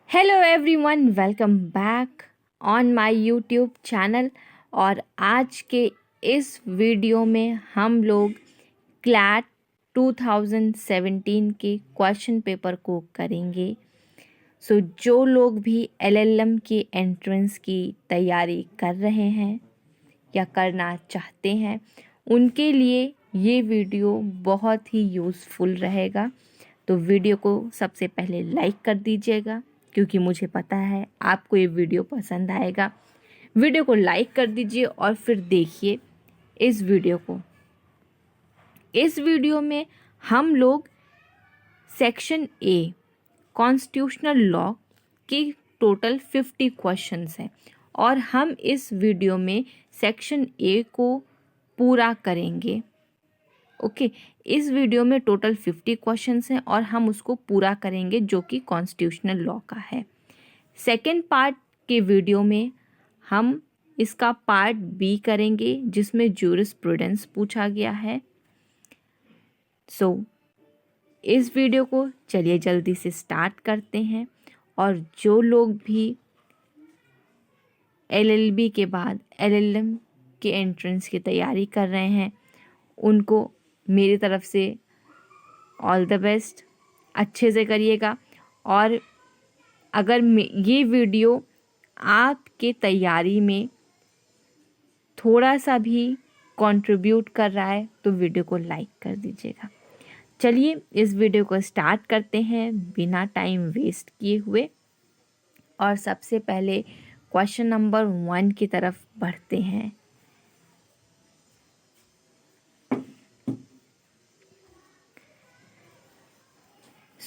Hello everyone, welcome back on my YouTube channel. और आज के इस वीडियो में हम लोग क्लैट 2017 के क्वेश्चन पेपर को करेंगे। जो लोग भी एलएलएम की एंट्रेंस की तैयारी कर रहे हैं या करना चाहते हैं, उनके लिए ये वीडियो बहुत ही यूज़फुल रहेगा। तो वीडियो को सबसे पहले लाइक कर दीजिएगा, क्योंकि मुझे पता है आपको ये वीडियो पसंद आएगा। वीडियो को लाइक कर दीजिए और फिर देखिए इस वीडियो को। इस वीडियो में हम लोग सेक्शन ए कॉन्स्टिट्यूशनल लॉ के टोटल 50 क्वेश्चंस हैं और हम इस वीडियो में सेक्शन ए को पूरा करेंगे। ओके, इस वीडियो में टोटल 50 क्वेश्चंस हैं और हम उसको पूरा करेंगे, जो कि कॉन्स्टिट्यूशनल लॉ का है। सेकेंड पार्ट के वीडियो में हम इसका पार्ट बी करेंगे, जिसमें ज्यूरिस्प्रूडेंस पूछा गया है। इस वीडियो को चलिए जल्दी से स्टार्ट करते हैं। और जो लोग भी एलएलबी के बाद एलएलएम के एंट्रेंस की तैयारी कर रहे हैं, उनको मेरी तरफ से ऑल द बेस्ट। अच्छे से करिएगा। और अगर ये वीडियो आपके तैयारी में थोड़ा सा भी कंट्रीब्यूट कर रहा है तो वीडियो को लाइक कर दीजिएगा। चलिए इस वीडियो को स्टार्ट करते हैं बिना टाइम वेस्ट किए हुए। और सबसे पहले क्वेश्चन नंबर 1 की तरफ बढ़ते हैं।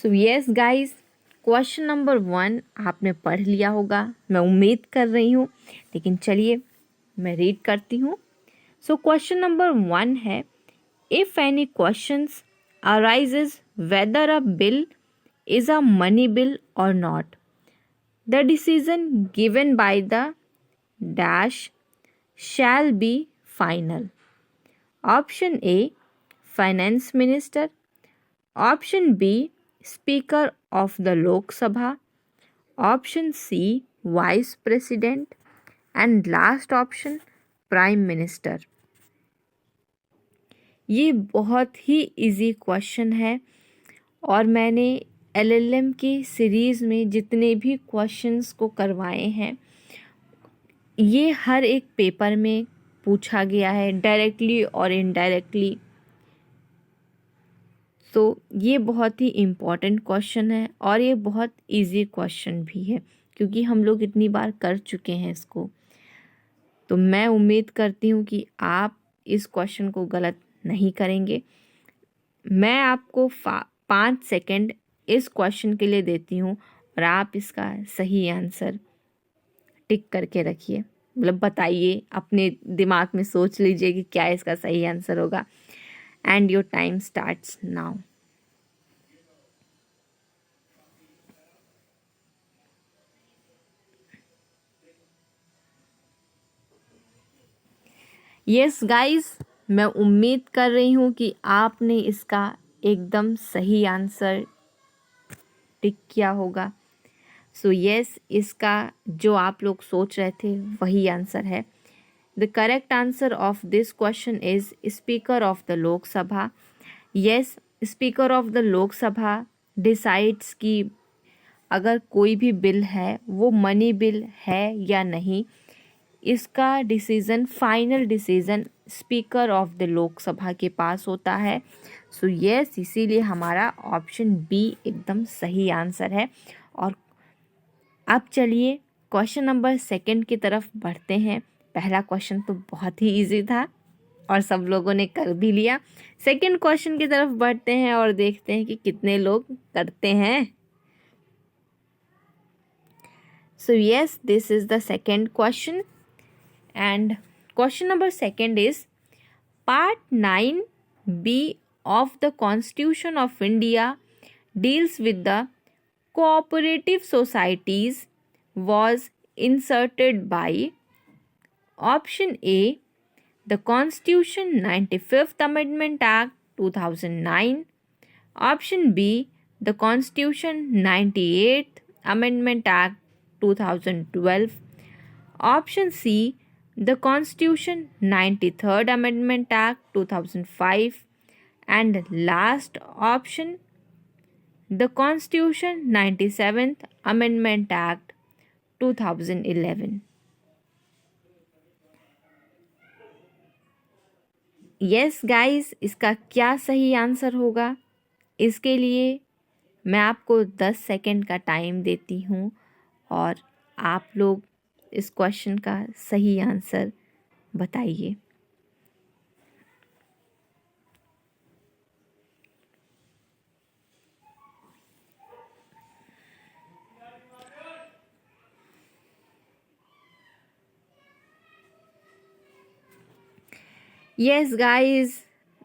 यस गाइस, क्वेश्चन नंबर 1 आपने पढ़ लिया होगा, मैं उम्मीद कर रही हूँ। लेकिन चलिए मैं रीड करती हूँ। क्वेश्चन नंबर 1 है, if any questions arises whether a bill is a money bill और not, the decision given by the dash shall be final. Option A finance minister, option B speaker of the Lok Sabha, option C vice president and last option prime minister. ये बहुत ही easy question है और मैंने LLM की series में जितने भी क्वेश्चंस को करवाए हैं, ये हर एक पेपर में पूछा गया है, डायरेक्टली और इनडायरेक्टली। ये बहुत ही इम्पॉर्टेंट क्वेश्चन है और ये बहुत इजी क्वेश्चन भी है, क्योंकि हम लोग इतनी बार कर चुके हैं इसको। तो मैं उम्मीद करती हूँ कि आप इस क्वेश्चन को गलत नहीं करेंगे। मैं आपको 5 सेकंड इस क्वेश्चन के लिए देती हूँ और आप इसका सही आंसर टिक करके रखिए, मतलब बताइए, अपने दिमाग में सोच लीजिए कि क्या इसका सही आंसर होगा। And your time starts now. Yes guys, मैं उम्मीद कर रही हूँ कि आपने इसका एकदम सही आंसर टिक किया होगा। यस, इसका जो आप लोग सोच रहे थे वही आंसर है। The correct answer of this question is speaker of the Lok सभा। Yes, speaker of the Lok सभा डिसाइड्स कि अगर कोई भी बिल है वो मनी बिल है या नहीं। इसका decision, final decision speaker of the Lok Sabha के पास होता है। यस, इसीलिए हमारा ऑप्शन बी एकदम सही आंसर है। और अब चलिए क्वेश्चन नंबर 2 की तरफ बढ़ते हैं। पहला क्वेश्चन तो बहुत ही इजी था और सब लोगों ने कर भी लिया। सेकंड क्वेश्चन की तरफ बढ़ते हैं और देखते हैं कि कितने लोग करते हैं। Yes, this is the second question. And question number 2 is, Part 9B of the Constitution of India deals with the cooperative societies was inserted by option A, the Constitution 95th Amendment Act 2009, option B, the Constitution 98th Amendment Act 2012. Option C, the Constitution 93rd Amendment Act 2005. And last option, the Constitution 97th Amendment Act 2011. Yes guys, इसका क्या सही answer होगा? इसके लिए मैं आपको 10 second का time देती हूँ और आप लोग इस क्वेश्चन का सही आंसर बताइए। यस गाइस,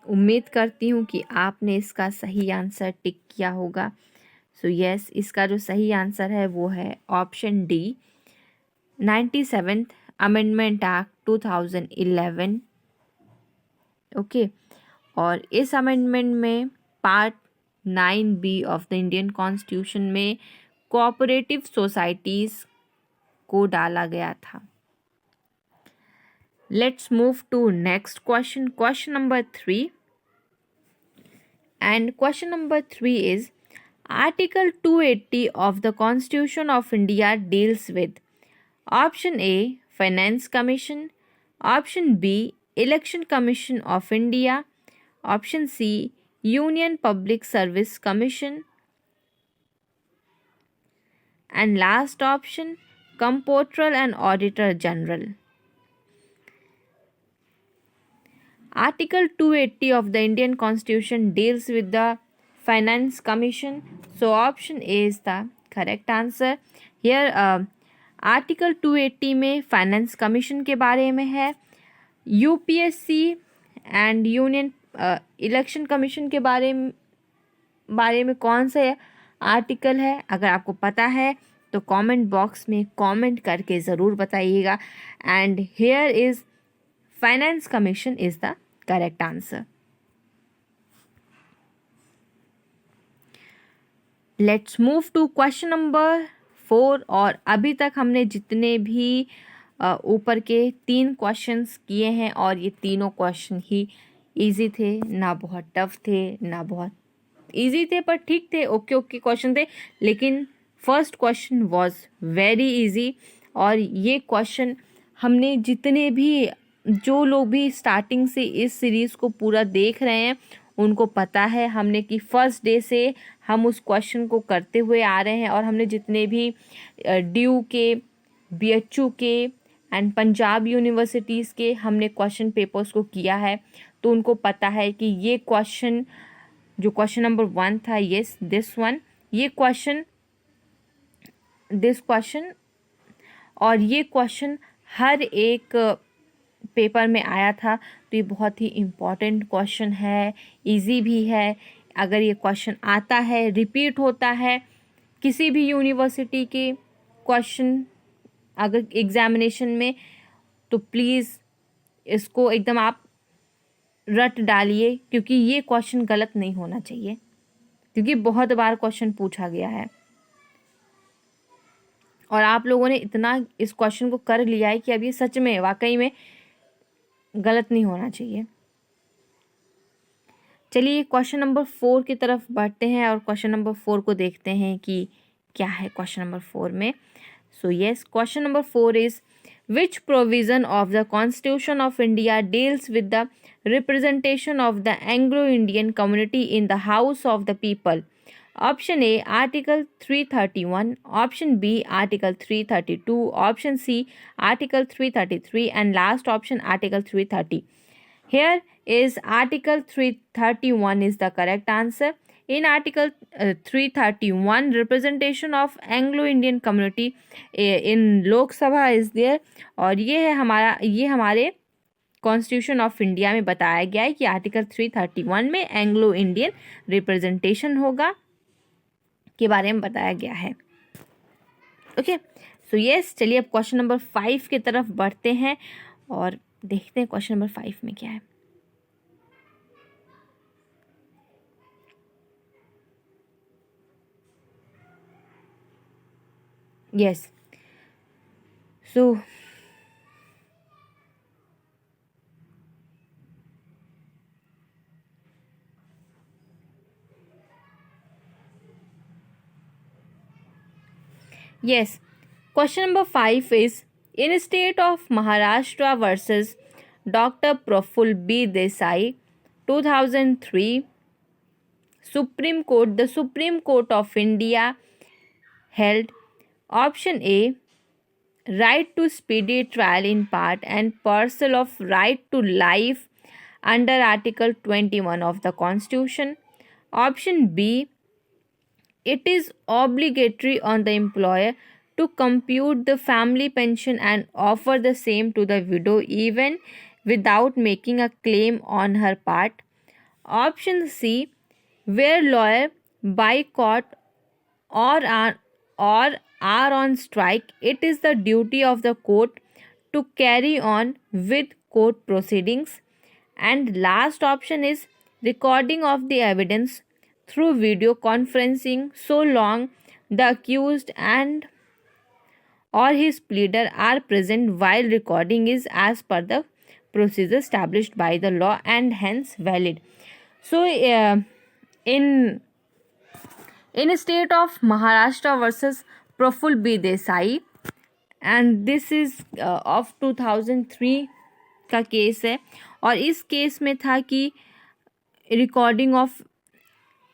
उम्मीद करती हूँ कि आपने इसका सही आंसर टिक किया होगा। सो यस, इसका जो सही आंसर है वो है option D, 97th amendment act 2011। Okay, और इस अमेंडमेंट में part 9B of the Indian constitution में कोऑपरेटिव सोसाइटीज़ को डाला गया था। Let's move to next question, question number 3. And question number 3 is, Article 280 of the Constitution of India deals with option A, Finance Commission, option B, Election Commission of India, option C, Union Public Service Commission, and last option, Comptroller and Auditor General. Article 280 of the Indian Constitution deals with the Finance Commission. So option A is the correct answer. Here Article 280 में Finance Commission के बारे में है, UPSC and Union Election Commission के बारे में कौन सा आर्टिकल है? अगर आपको पता है तो कमेंट बॉक्स में कमेंट करके ज़रूर बताइएगा। And here is finance commission is the correct answer. Let's move to question number 4। और अभी तक हमने जितने भी ऊपर के 3 क्वेश्चंस किए हैं, और ये तीनों क्वेश्चन ही इजी थे, ना बहुत टफ थे ना बहुत इजी थे, पर ठीक थे, ओके क्वेश्चन थे। लेकिन first question was very easy, और ये क्वेश्चन हमने जितने भी जो लोग भी स्टार्टिंग से इस सीरीज़ को पूरा देख रहे हैं उनको पता है हमने कि फर्स्ट डे से हम उस क्वेश्चन को करते हुए आ रहे हैं। और हमने जितने भी ड्यू के, BHU के एंड पंजाब यूनिवर्सिटीज़ के हमने क्वेश्चन पेपर्स को किया है, तो उनको पता है कि ये क्वेश्चन जो क्वेश्चन नंबर 1 था, यस दिस वन, ये क्वेश्चन और ये क्वेश्चन हर एक पेपर में आया था। तो ये बहुत ही इम्पॉर्टेंट क्वेश्चन है, इजी भी है। अगर ये क्वेश्चन आता है, रिपीट होता है किसी भी यूनिवर्सिटी के क्वेश्चन अगर एग्जामिनेशन में, तो प्लीज़ इसको एकदम आप रट डालिए, क्योंकि ये क्वेश्चन गलत नहीं होना चाहिए, क्योंकि बहुत बार क्वेश्चन पूछा गया है और आप लोगों ने इतना इस क्वेश्चन को कर लिया है कि अब ये सच में वाकई में गलत नहीं होना चाहिए। चलिए क्वेश्चन नंबर 4 की तरफ बढ़ते हैं और क्वेश्चन नंबर 4 को देखते हैं कि क्या है क्वेश्चन नंबर 4 में। So yes, question number 4 is, which provision of the Constitution of India deals with the representation of the Anglo-Indian community in the House of the People? Option A, Article 331, option B, Article 332, option C, Article 333, and last option, Article 330. Here is Article 331 is the correct answer. In Article 331, representation of Anglo-Indian community in Lok Sabha is there, और ये हमारे constitution of India में बताया गया है कि article 331 में Anglo Indian representation होगा के बारे में बताया गया है। ओके, सो यस, चलिए अब क्वेश्चन नंबर 5 की तरफ बढ़ते हैं और देखते हैं क्वेश्चन नंबर 5 में क्या है। Yes. So yes, question number 5 is, in state of Maharashtra versus Dr. Praful B. Desai, 2003, the Supreme Court of India held option A, right to speedy trial in part and parcel of right to life under Article 21 of the Constitution. Option B, it is obligatory on the employer to compute the family pension and offer the same to the widow even without making a claim on her part. Option C, where lawyer boycott or are on strike, it is the duty of the court to carry on with court proceedings. And last option is recording of the evidence through video conferencing so long the accused and or his pleader are present while recording is as per the procedure established by the law and hence valid. So in state of Maharashtra versus Praful B. Desai, and this is of 2003 का case है, और इस case में था कि recording of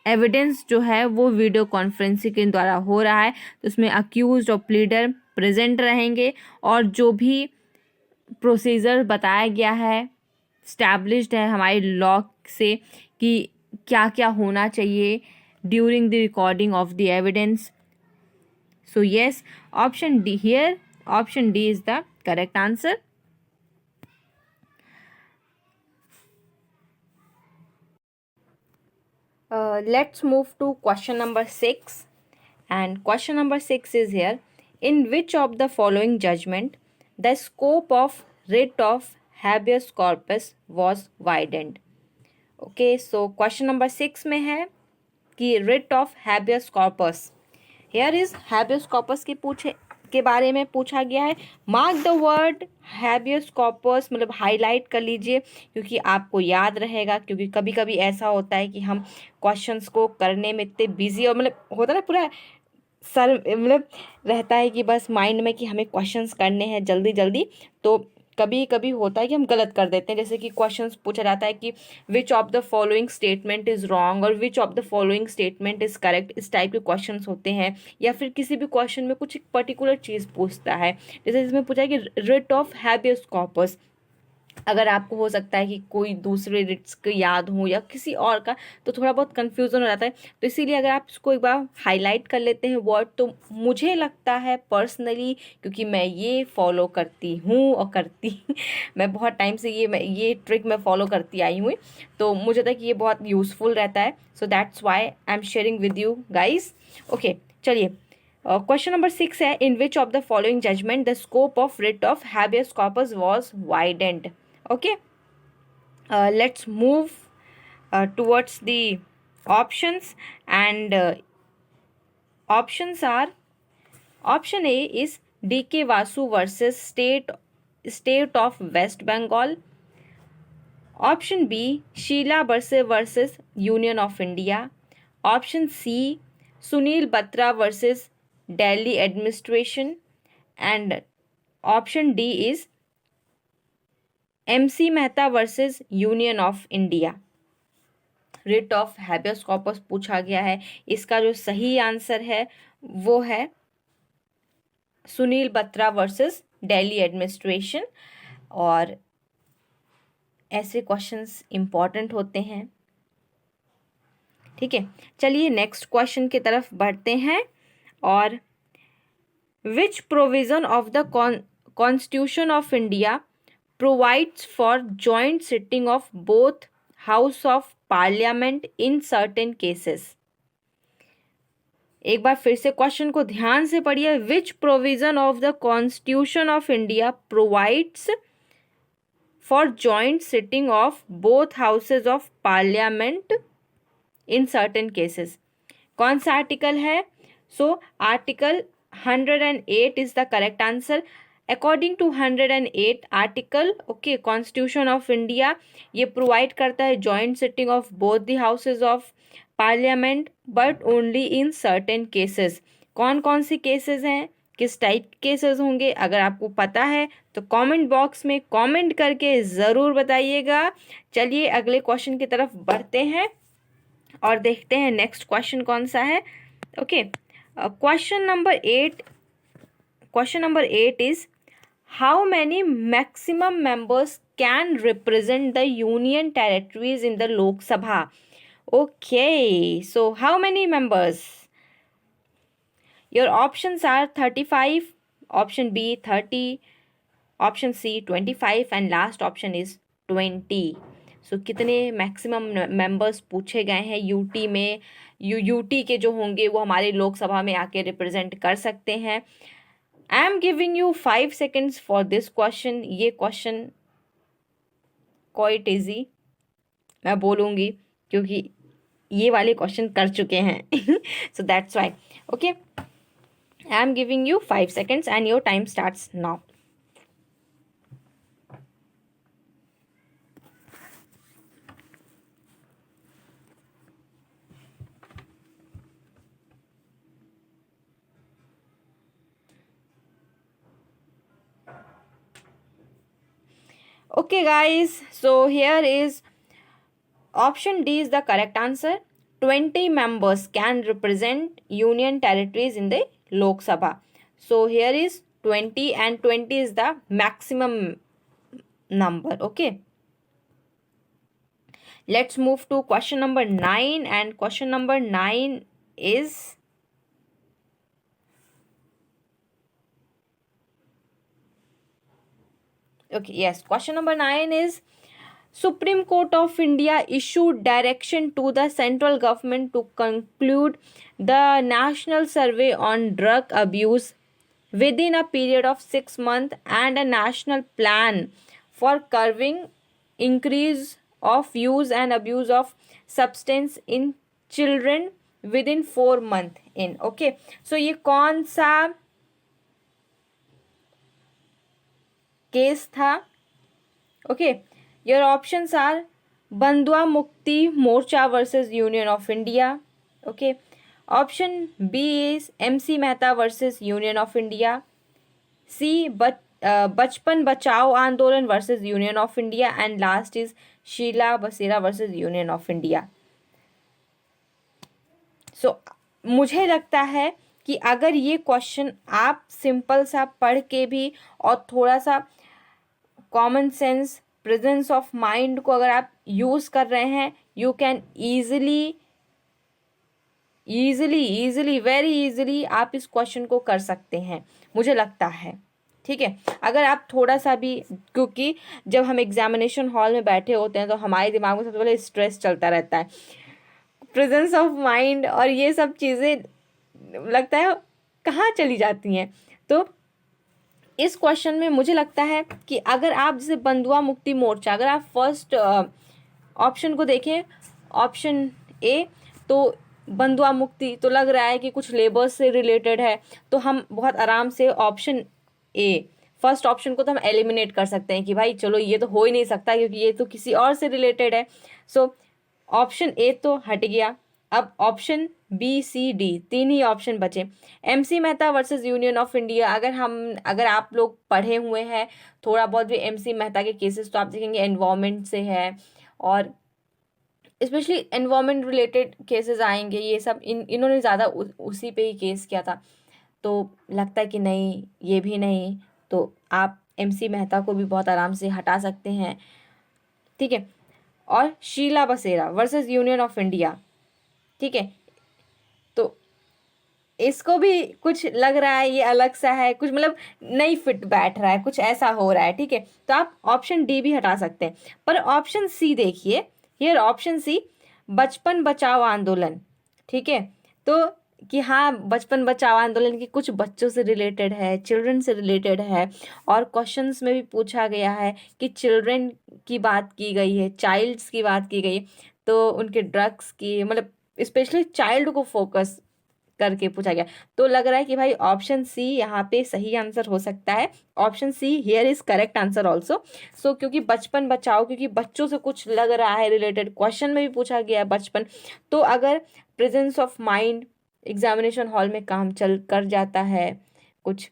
evidence जो है वो वीडियो कॉन्फ्रेंसिंग के द्वारा हो रहा है, तो उसमें अक्यूज और प्लीडर प्रेजेंट रहेंगे और जो भी प्रोसीजर बताया गया है स्टैब्लिश्ड है हमारे लॉ से कि क्या क्या होना चाहिए during the recording of the evidence. So yes, option D here, option D is the correct answer. Let's move to question number 6, and question number 6 is here, in which of the following judgment the scope of writ of habeas corpus was widened. Okay, so question number 6 में है कि writ of habeas corpus, here is habeas corpus के बारे में पूछा गया है. Mark the word habeas corpus, मतलब हाईलाइट कर लीजिए क्योंकि आपको याद रहेगा, क्योंकि कभी कभी ऐसा होता है कि हम क्वेश्चंस को करने में इतने बिजी और मतलब होता है ना पूरा सर मतलब रहता है कि बस माइंड में कि हमें क्वेश्चंस करने हैं जल्दी जल्दी, तो कभी कभी होता है कि हम गलत कर देते हैं. जैसे कि क्वेश्चंस पूछा जाता है कि which of the following statement is wrong और which of the following statement is correct, इस टाइप के क्वेश्चंस होते हैं. या फिर किसी भी क्वेश्चन में कुछ एक पर्टिकुलर चीज़ पूछता है, जैसे इसमें पूछा है कि रिट ऑफ हैबियस कॉर्पस, अगर आपको हो सकता है कि कोई दूसरे रिट्स को याद हो या किसी और का, तो थोड़ा बहुत कन्फ्यूज़न हो जाता है. तो इसीलिए अगर आप इसको एक बार हाईलाइट कर लेते हैं वर्ड, तो मुझे लगता है पर्सनली, क्योंकि मैं ये फॉलो करती हूँ और मैं बहुत टाइम से ये ट्रिक मैं फॉलो करती आई हूँ, तो मुझे लगता है कि ये बहुत यूज़फुल रहता है. So that's why I am sharing with you guys. Okay, चलिए क्वेश्चन नंबर 6 है, in which of the following judgment the scope of writ of habeas corpus was widened. Okay, let's move towards the options, and options are, option A is D.K. Vasu versus state of West Bengal. Option B, Sheila versus Union of India. Option C, Sunil Batra versus Delhi administration. And option D is MC Mehta versus union of India. Writ of habeas corpus पूछा गया है, इसका जो सही answer है वो है Sunil Batra versus Delhi administration. और ऐसे क्वेश्चंस इंपॉर्टेंट होते हैं. ठीक है, चलिए नेक्स्ट क्वेश्चन की तरफ बढ़ते हैं. और विच provision of the constitution of India provides for joint sitting of both House of Parliament in certain cases. एक बार फिर से क्वेश्चन को ध्यान से पढ़िए. विच provision of the constitution of India provides for joint sitting of both houses of parliament in certain cases. कौन सा article है? So article 108 is the correct answer. According to 108 article, okay, Constitution of India, ये provide करता है joint sitting of both the houses of parliament, but only in certain cases. कौन कौन सी cases हैं, किस टाइप केसेस होंगे, अगर आपको पता है तो कमेंट बॉक्स में कमेंट करके ज़रूर बताइएगा। चलिए अगले क्वेश्चन की तरफ बढ़ते हैं और देखते हैं नेक्स्ट क्वेश्चन कौन सा है। Okay, question number 8 is how many maximum members can represent the union territories in the Lok Sabha. Okay, so how many members? Your options are 35, option B 30, option C 25 and last option is 20. So कितने maximum members पूछे गए हैं UT में? UT के जो होंगे वो हमारे लोकसभा में आके रिप्रेजेंट कर सकते हैं। I am giving you 5 seconds for this question. ये क्वेश्चन क्वाइट इजी मैं बोलूँगी क्योंकि ये वाले क्वेश्चन कर चुके हैं सो that's Y. Okay, I am giving you 5 seconds and your time starts now. Okay guys, so here is option D is the correct answer. 20 members can represent union territories in the Lok Sabha. So here is 20 and 20 is the maximum number. Okay, let's move to question number 9 and question number 9 is okay, yes, question number 9 is Supreme Court of India issued direction to the central government to conclude the national survey on drug abuse within a period of 6 months and a national plan for curbing increase of use and abuse of substance in children within 4 months in. Okay, so ये कौन सा case था? Okay, your options are Bandhua Mukti Morcha versus Union of India. Okay, option B is MC Mehta versus Union of India. C Bachpan Bachao Andolan versus Union of India, and last is Sheila Basera versus Union of India. So मुझे लगता है कि अगर ये question आप simple सा पढ़ के भी और थोड़ा सा common sense presence of mind को अगर आप यूज़ कर रहे हैं, you can easily very easily आप इस क्वेश्चन को कर सकते हैं, मुझे लगता है। ठीक है, अगर आप थोड़ा सा भी, क्योंकि जब हम एग्जामिनेशन हॉल में बैठे होते हैं तो हमारे दिमाग में सबसे पहले स्ट्रेस चलता रहता है, प्रेजेंस ऑफ माइंड और ये सब चीज़ें लगता है कहाँ चली जाती हैं। तो इस क्वेश्चन में मुझे लगता है कि अगर आप जैसे बंधुआ मुक्ति मोर्चा, अगर आप फर्स्ट ऑप्शन को देखें, ऑप्शन ए, तो बंधुआ मुक्ति तो लग रहा है कि कुछ लेबर्स से रिलेटेड है, तो हम बहुत आराम से ऑप्शन ए, फर्स्ट ऑप्शन को तो हम एलिमिनेट कर सकते हैं कि भाई चलो ये तो हो ही नहीं सकता क्योंकि ये तो किसी और से रिलेटेड है। सो ऑप्शन ए तो हट गया। अब ऑप्शन बी सी डी 3 ही ऑप्शन बचे। MC Mehta versus union of India, अगर आप लोग पढ़े हुए हैं थोड़ा बहुत भी MC मेहता के केसेस, तो आप देखेंगे एनवायरनमेंट से है और स्पेशली एनवायरनमेंट रिलेटेड केसेस आएंगे। ये सब इन्होंने ज़्यादा उसी पे ही केस किया था, तो लगता है कि नहीं ये भी नहीं, तो आप MC मेहता को भी बहुत आराम से हटा सकते हैं। ठीक है, और शीला बसेरा वर्सेस यूनियन ऑफ इंडिया, ठीक है, तो इसको भी कुछ लग रहा है ये अलग सा है, कुछ मतलब नहीं फिट बैठ रहा है, कुछ ऐसा हो रहा है। ठीक है, तो आप ऑप्शन डी भी हटा सकते हैं, पर ऑप्शन सी देखिए, हियर ऑप्शन सी बचपन बचाओ आंदोलन, ठीक है, तो कि हाँ बचपन बचाओ आंदोलन की कुछ बच्चों से रिलेटेड है, चिल्ड्रन से रिलेटेड है, और क्वेश्चंस में भी पूछा गया है कि चिल्ड्रन की बात की गई है, चाइल्ड्स की बात की गई है, तो उनके ड्रग्स की, मतलब स्पेशली चाइल्ड को फोकस करके पूछा गया। तो लग रहा है कि भाई ऑप्शन सी यहाँ पे सही आंसर हो सकता है। Option C here is correct answer also. So क्योंकि बचपन बचाओ, क्योंकि बच्चों से कुछ लग रहा है रिलेटेड, क्वेश्चन में भी पूछा गया है बचपन, तो अगर presence of mind examination hall में काम चल कर जाता है कुछ,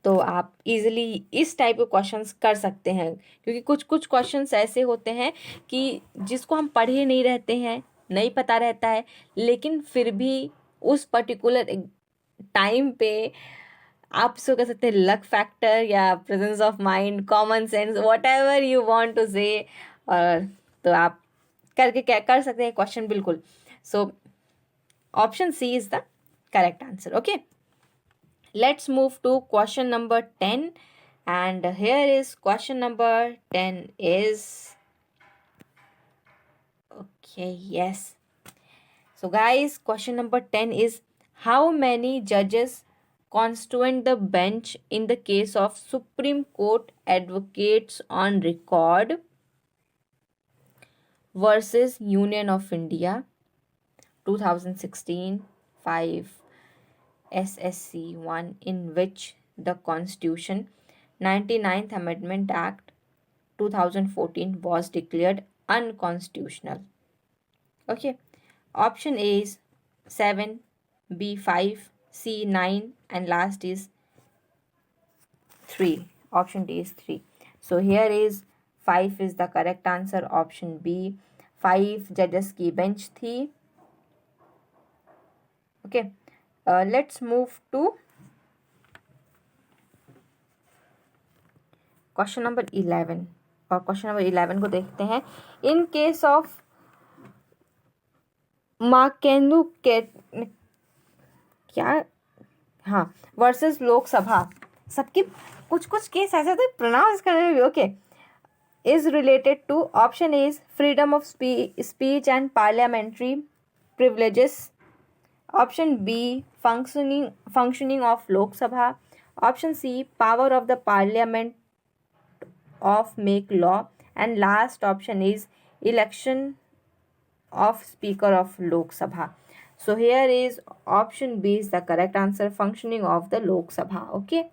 तो आप इजीली इस टाइप के क्वेश्चंस कर सकते हैं। क्योंकि कुछ कुछ क्वेश्चंस ऐसे होते हैं कि जिसको हम पढ़े नहीं रहते हैं, नहीं पता रहता है, लेकिन फिर भी उस पर्टिकुलर टाइम पे आप इसको कह सकते हैं लक फैक्टर या presence of mind, common sense, whatever you want to say, और तो आप करके क्या कर सकते हैं क्वेश्चन बिल्कुल। So option C is the correct answer. Okay, let's move to question number 10, and here is question number 10 is, okay, yes. So guys, question number 10 is, how many judges constituent the bench in the case of Supreme Court advocates on record versus Union of India 2016 5 SSC 1, in which the Constitution 99th Amendment Act 2014 was declared unconstitutional? Okay, option A is 7, B 5, C 9, and last is 3. Option D is 3. So here is 5 is the correct answer. Option B, 5 judges की bench थी. Okay, let's move to question number 11, और question number 11 को देखते हैं। In case of मार्केंडू के क्या, हाँ, versus Lok Sabha, सबके कुछ कुछ केस ऐसे थे प्रोनाउंस करने में, okay, is related to, option A is freedom of speech and parliamentary privileges, option B functioning of Lok Sabha, option C power of the parliament of make law, and last option is election of speaker of Lok Sabha. So here is option B is the correct answer, functioning of the Lok Sabha. Okay,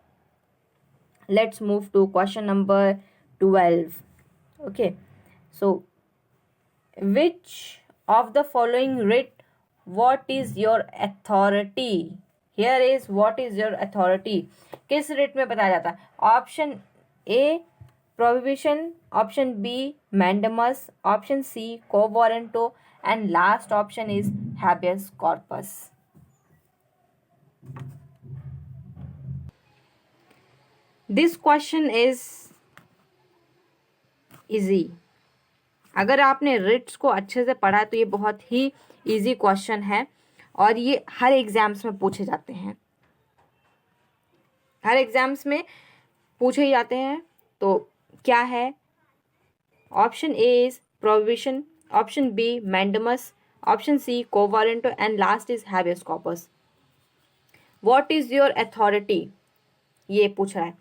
let's move to question number 12. Okay, so which of the following writ what is your authority? Here is what is your authority, किस writ में बताया जाता है? Option A prohibition, option B mandamus, option C quo warranto, and last option is habeas corpus. This question is easy. अगर आपने Ritz को अच्छे से पढ़ा तो ये बहुत ही इजी क्वेश्चन है, और ये हर एग्जाम्स में पूछे जाते हैं, हर एग्जाम्स में पूछे जाते हैं. तो क्या है? Option A is prohibition, option B mandamus, option C quo warranto, and last is habeas corpus. What is your authority, ये पूछ रहा है.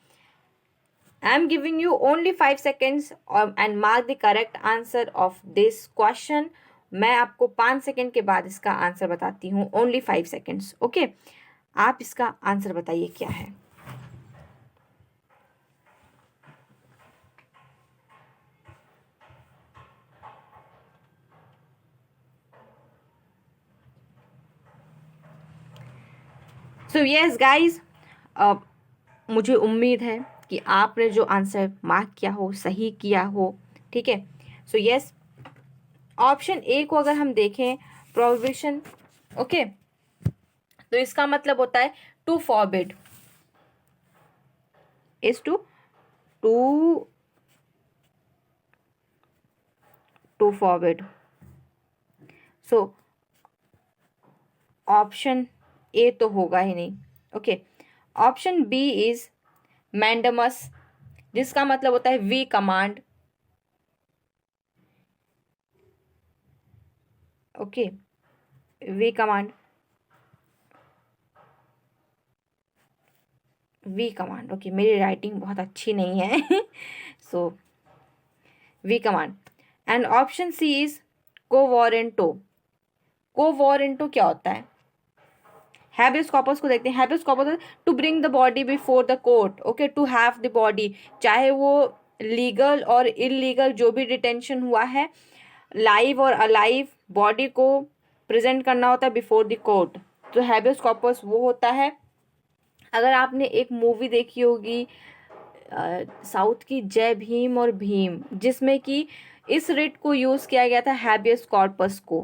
I am giving you only 5 seconds and mark the correct answer of this question. मैं आपको 5 second के बाद इसका answer बताती हूँ. only 5 seconds. ओके, आप इसका आंसर बताइए क्या है. So yes guys, मुझे उम्मीद है कि आपने जो आंसर मार्क किया हो सही किया हो. ठीक है. सो यस, ऑप्शन ए को अगर हम देखें प्रोहिबिशन, ओके, तो इसका मतलब होता है to forbid, is to forbid. So option A तो होगा ही नहीं. Okay, option B is mandamus, जिसका मतलब होता है we command. Okay, we command, we command. Okay, मेरी राइटिंग बहुत अच्छी नहीं है. So we command. And option C is quo warranto. Quo warranto क्या होता है? हैबियस कॉर्पस को देखते हैं। Habeas corpus to bring the body before the court, okay, to have the body, चाहे वो लीगल और इलीगल जो भी डिटेंशन हुआ है, लाइव और अलाइव बॉडी को प्रेजेंट करना होता है बिफोर द कोर्ट, तो हैबियस कॉर्पस वो होता है। अगर आपने एक मूवी देखी होगी साउथ की, जय भीम और भीम, जिसमें कि इस रिट को यूज किया गया था, हैबियस कॉर्पस को,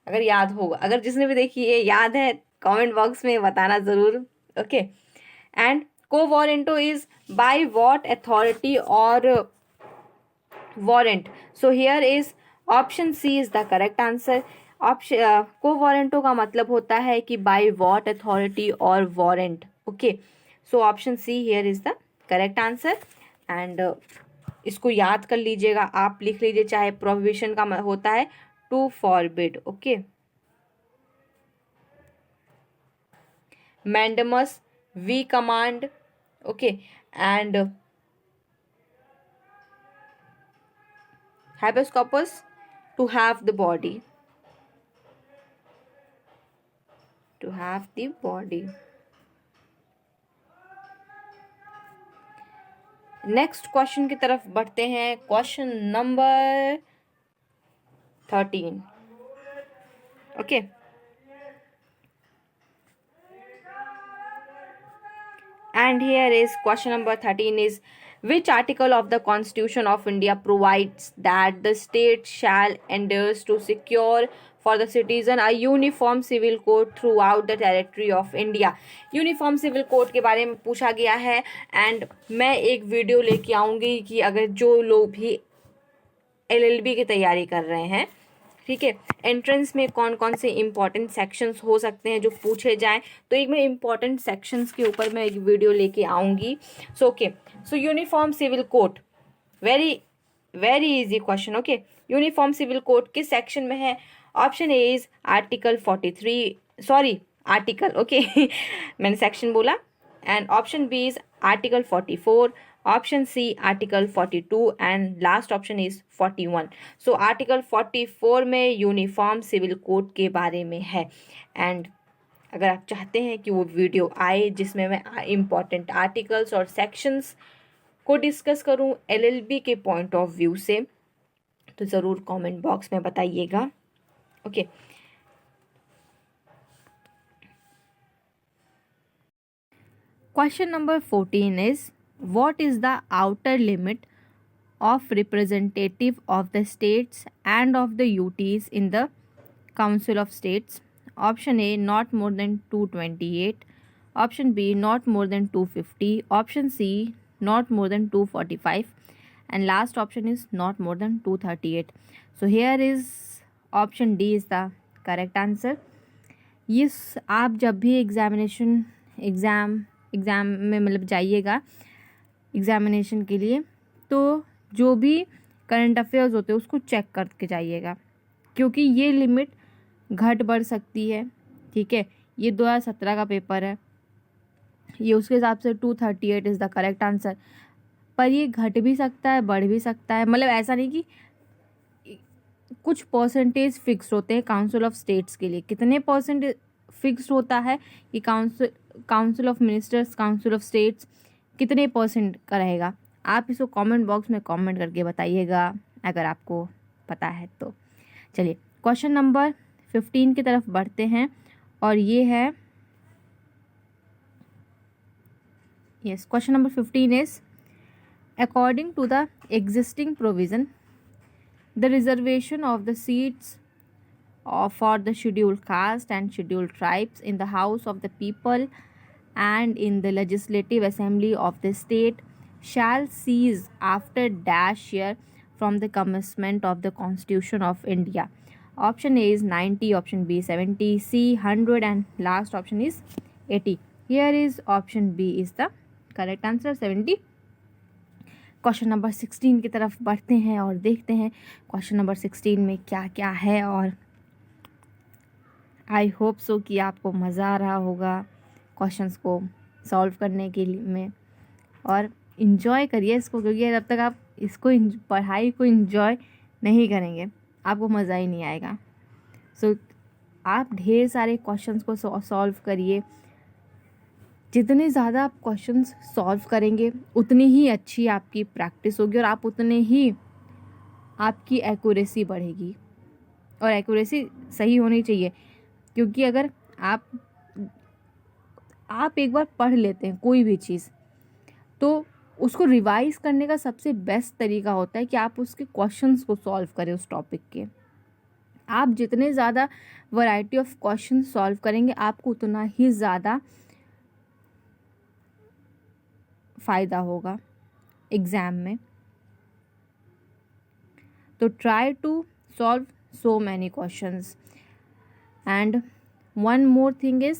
अगर याद होगा, अगर जिसने भी देखी है याद है कमेंट बॉक्स में बताना जरूर, okay. And quo warranto is by what authority or warrant, so here is option C is the correct answer. Option quo warranto का मतलब होता है कि by what authority or warrant, okay, so option C here is the correct answer. And इसको याद कर लीजिएगा, आप लिख लीजिए, चाहे प्रोहिबिशन का होता है to forbid, okay. Mandamus we command, okay, and habeas corpus to have the body, to have the body। Next question की तरफ बढ़ते हैं, question number 13, okay. And here is question number 13 is, which article of the Constitution of India provides that the state shall endeavour to secure for the citizen a uniform civil code throughout the territory of India। Uniform civil code के बारे में पूछा गया है, and मैं एक video लेके आऊँगी कि अगर जो लोग भी LLB की तैयारी कर रहे हैं, ठीक है, एंट्रेंस में कौन कौन से इंपॉर्टेंट सेक्शंस हो सकते हैं जो पूछे जाएं, तो एक मैं इंपॉर्टेंट सेक्शंस के ऊपर मैं एक वीडियो लेके आऊँगी। So okay, so uniform civil code, very very easy question, okay. Uniform civil code किस सेक्शन में है? Option A is article 43, sorry article, okay मैंने सेक्शन बोला। And option B is article 44, option C article 42 and last option is 41। So article 44 में uniform civil code के बारे में है। एंड अगर आप चाहते हैं कि वो वीडियो आए जिसमें मैं इम्पॉर्टेंट आर्टिकल्स और सेक्शंस को डिस्कस करूं LLB के पॉइंट ऑफ व्यू से, तो ज़रूर कमेंट बॉक्स में बताइएगा, okay. Question number 14 is, what is the outer limit of representative of the states and of the UTs in the Council of States? Option A, not more than 228, option B, not more than 250, option C, not more than 245, and last option is not more than 238। so here is option D is the correct answer। yes, आप जब भी exam में मतलब जाइएगा examination के लिए, तो जो भी करंट अफेयर्स होते हैं उसको चेक करके जाइएगा, क्योंकि ये लिमिट घट बढ़ सकती है, ठीक है। ये 2017 का पेपर है, ये उसके हिसाब से 238 इज़ द करेक्ट आंसर, पर ये घट भी सकता है, बढ़ भी सकता है, मतलब ऐसा नहीं कि कुछ परसेंटेज फिक्स होते हैं काउंसिल ऑफ स्टेट्स के लिए। कितने परसेंट फिक्स होता है कि council of ministers, council of states कितने परसेंट का रहेगा, आप इसको कमेंट बॉक्स में कमेंट करके बताइएगा अगर आपको पता है तो। चलिए क्वेश्चन नंबर 15 की तरफ बढ़ते हैं, और ये है, yes, question number 15 is, according to the existing provision the reservation of the seats for the scheduled caste and scheduled tribes in the House of the People and in the Legislative Assembly of the state shall cease after dash year from the commencement of the Constitution of India। Option A is 90, option B 70, C 100, and last option is 80। Here is option B is the correct answer, 70। Question number 16 की तरफ बढ़ते हैं और देखते हैं question number 16 में क्या क्या है, और आई होप सो कि आपको मज़ा आ रहा होगा क्वेश्चंस को सॉल्व करने के लिए में, और इन्जॉय करिए इसको, क्योंकि जब तक आप इसको पढ़ाई को इन्जॉय नहीं करेंगे आपको मज़ा ही नहीं आएगा। सो आप ढेर सारे क्वेश्चंस को सॉल्व करिए। जितने ज़्यादा आप क्वेश्चंस सॉल्व करेंगे उतनी ही अच्छी आपकी प्रैक्टिस होगी और आप उतने ही आपकी एक्यूरेसी बढ़ेगी। और एक्यूरेसी सही होनी चाहिए, क्योंकि अगर आप एक बार पढ़ लेते हैं कोई भी चीज़, तो उसको रिवाइज करने का सबसे बेस्ट तरीका होता है कि आप उसके क्वेश्चंस को सॉल्व करें उस टॉपिक के। आप जितने ज़्यादा वैरायटी ऑफ क्वेश्चन सॉल्व करेंगे आपको उतना ही ज़्यादा फ़ायदा होगा एग्ज़ाम में। तो try to solve so many questions. And one more thing is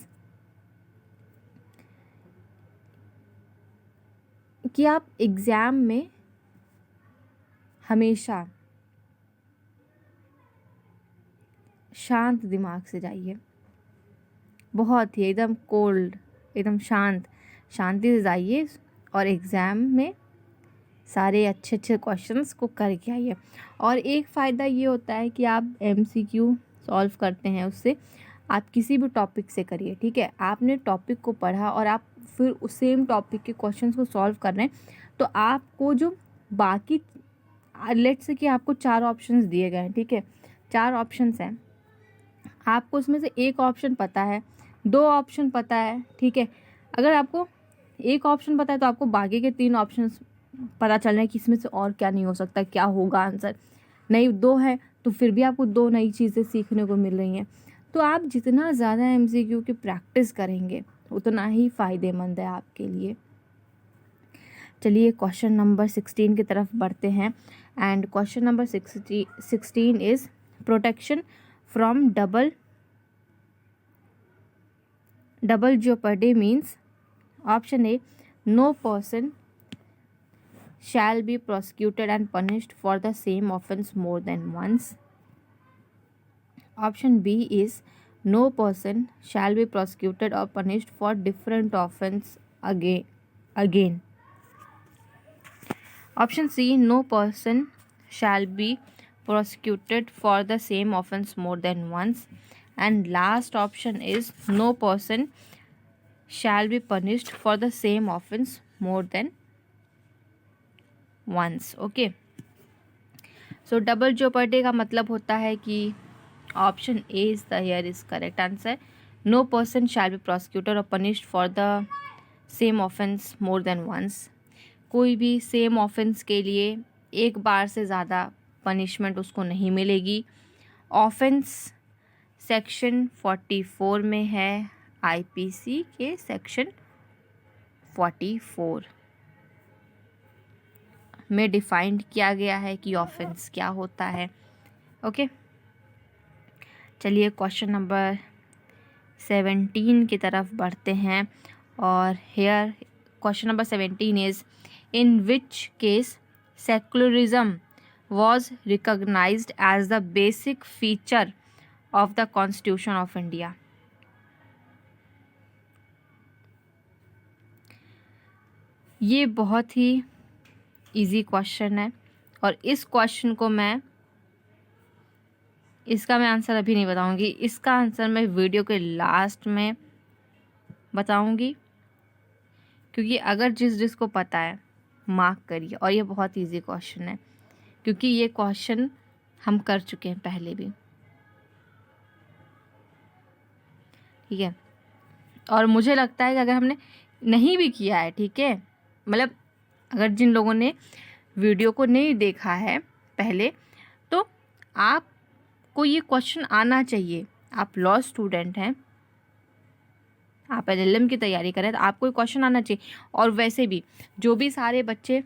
कि आप एग्ज़ाम में हमेशा शांत दिमाग से जाइए, बहुत ही एकदम कोल्ड, एकदम शांति से जाइए और एग्ज़ाम में सारे अच्छे क्वेश्चंस को करके आइए। और एक फ़ायदा ये होता है कि आप MCQ सॉल्व करते हैं, उससे आप किसी भी टॉपिक से करिए, ठीक है। आपने टॉपिक को पढ़ा और आप फिर उस सेम टॉपिक के क्वेश्चंस को सॉल्व कर रहे हैं, तो आपको जो बाकी लेट्स से कि आपको 4 ऑप्शंस दिए गए हैं, ठीक है, 4 ऑप्शंस हैं, आपको उसमें से एक ऑप्शन पता है, 2 ऑप्शन पता है, ठीक है। अगर आपको एक ऑप्शन पता है तो आपको बाकी के 3 ऑप्शंस पता चल रहा है कि इसमें से और क्या नहीं हो सकता, क्या होगा आंसर। नहीं 2 है तो फिर भी आपको 2 नई चीज़ें सीखने को मिल रही हैं। तो आप जितना ज़्यादा MCQ की प्रैक्टिस करेंगे उतना ही फ़ायदेमंद है आपके लिए। चलिए क्वेश्चन नंबर 16 की तरफ बढ़ते हैं। And question number 16 is protection from double jeopardy means option A, no person shall be prosecuted and punished for the same offense more than once. Option B is no person shall be prosecuted or punished for different offense again. Option C, no person shall be prosecuted for the same offense more than once. And last option is no person shall be punished for the same offense more than once. Okay, so double jeopardy का मतलब होता है कि option A is the here is correct answer. No person shall be prosecuted or punished for the same offense more than once. कोई भी same offence के लिए एक बार से ज़्यादा पनिशमेंट उसको नहीं मिलेगी। ऑफेंस सेक्शन 44 में है, IPC के सेक्शन 44 में डिफाइंड किया गया है कि ऑफेंस क्या होता है। ओके, चलिए क्वेश्चन नंबर 17 की तरफ बढ़ते हैं। और here question number 17 is in which case secularism was recognized as the basic feature of the Constitution of India. ये बहुत ही इजी क्वेश्चन है और इस क्वेश्चन को इसका मैं आंसर अभी नहीं बताऊंगी, इसका आंसर मैं वीडियो के लास्ट में बताऊंगी, क्योंकि अगर जिसको पता है मार्क करिए। और ये बहुत इजी क्वेश्चन है क्योंकि ये क्वेश्चन हम कर चुके हैं पहले भी, ठीक है। और मुझे लगता है कि अगर हमने नहीं भी किया है, ठीक है, मतलब अगर जिन लोगों ने वीडियो को नहीं देखा है पहले, तो आपको ये क्वेश्चन आना चाहिए। आप लॉ स्टूडेंट हैं, आप LLM की तैयारी करें, तो आपको ये क्वेश्चन आना चाहिए। और वैसे भी जो भी सारे बच्चे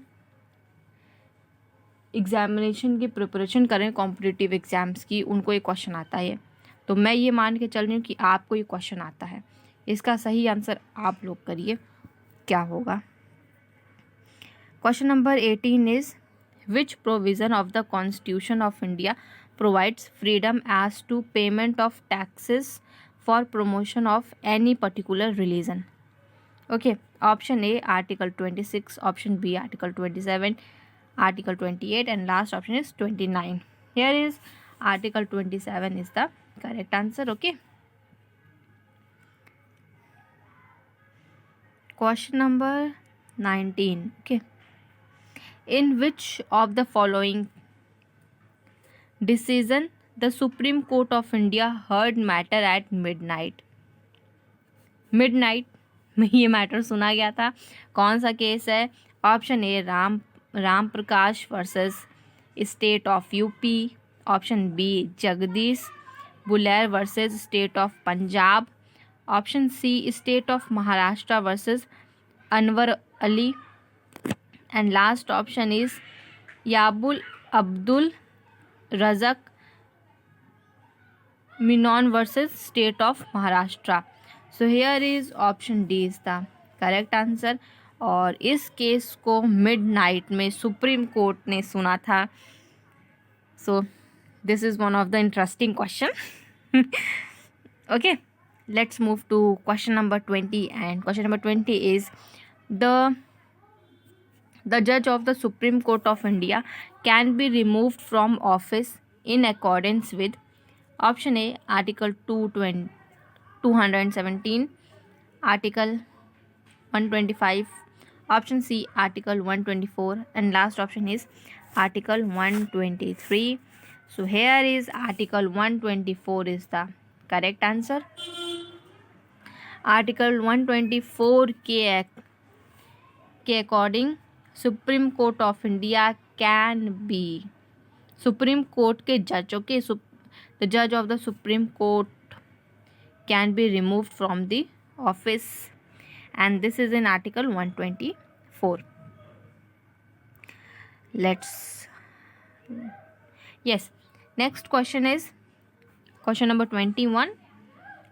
एग्जामिनेशन की प्रिपरेशन करें कॉम्पिटिटिव एग्ज़ाम्स की, उनको ये क्वेश्चन आता है। तो मैं ये मान के चल रही हूँ कि आपको ये क्वेश्चन आता है। इसका सही आंसर आप लोग करिए क्या होगा। Question number 18 is which provision of the constitution of India provides freedom as to payment of taxes for promotion of any particular religion. Okay, option A article 26, option B article 27, Article 28, and last option is 29. Here is Article 27 is the correct answer. Okay. Question number 19. Okay. In which of the following decision the Supreme Court of India heard matter at midnight? Midnight में ये matter सुना गया था. कौन सा case है? Option A Ram Prakash versus state of UP. Option B Jagdish Bhullar versus state of Punjab. Option C state of Maharashtra versus Anwar Ali. And last option is याबुल Abdul Razak Memon versus state of Maharashtra. So here is option D is the correct answer. और इस case को midnight में supreme court ने सुना था. So this is one of the interesting question. Okay, let's move to question number 20. And question number 20 is the judge of the Supreme Court of India can be removed from office in accordance with option A article 217, article 125, option C article 124, and last option is article 123. So here is article 124 is the correct answer. Article 124 के according supreme court of India can be, supreme court के जज, okay, the जज of the supreme court can be removed from the office and this is in article 124. Let's yes, next question is question number 21,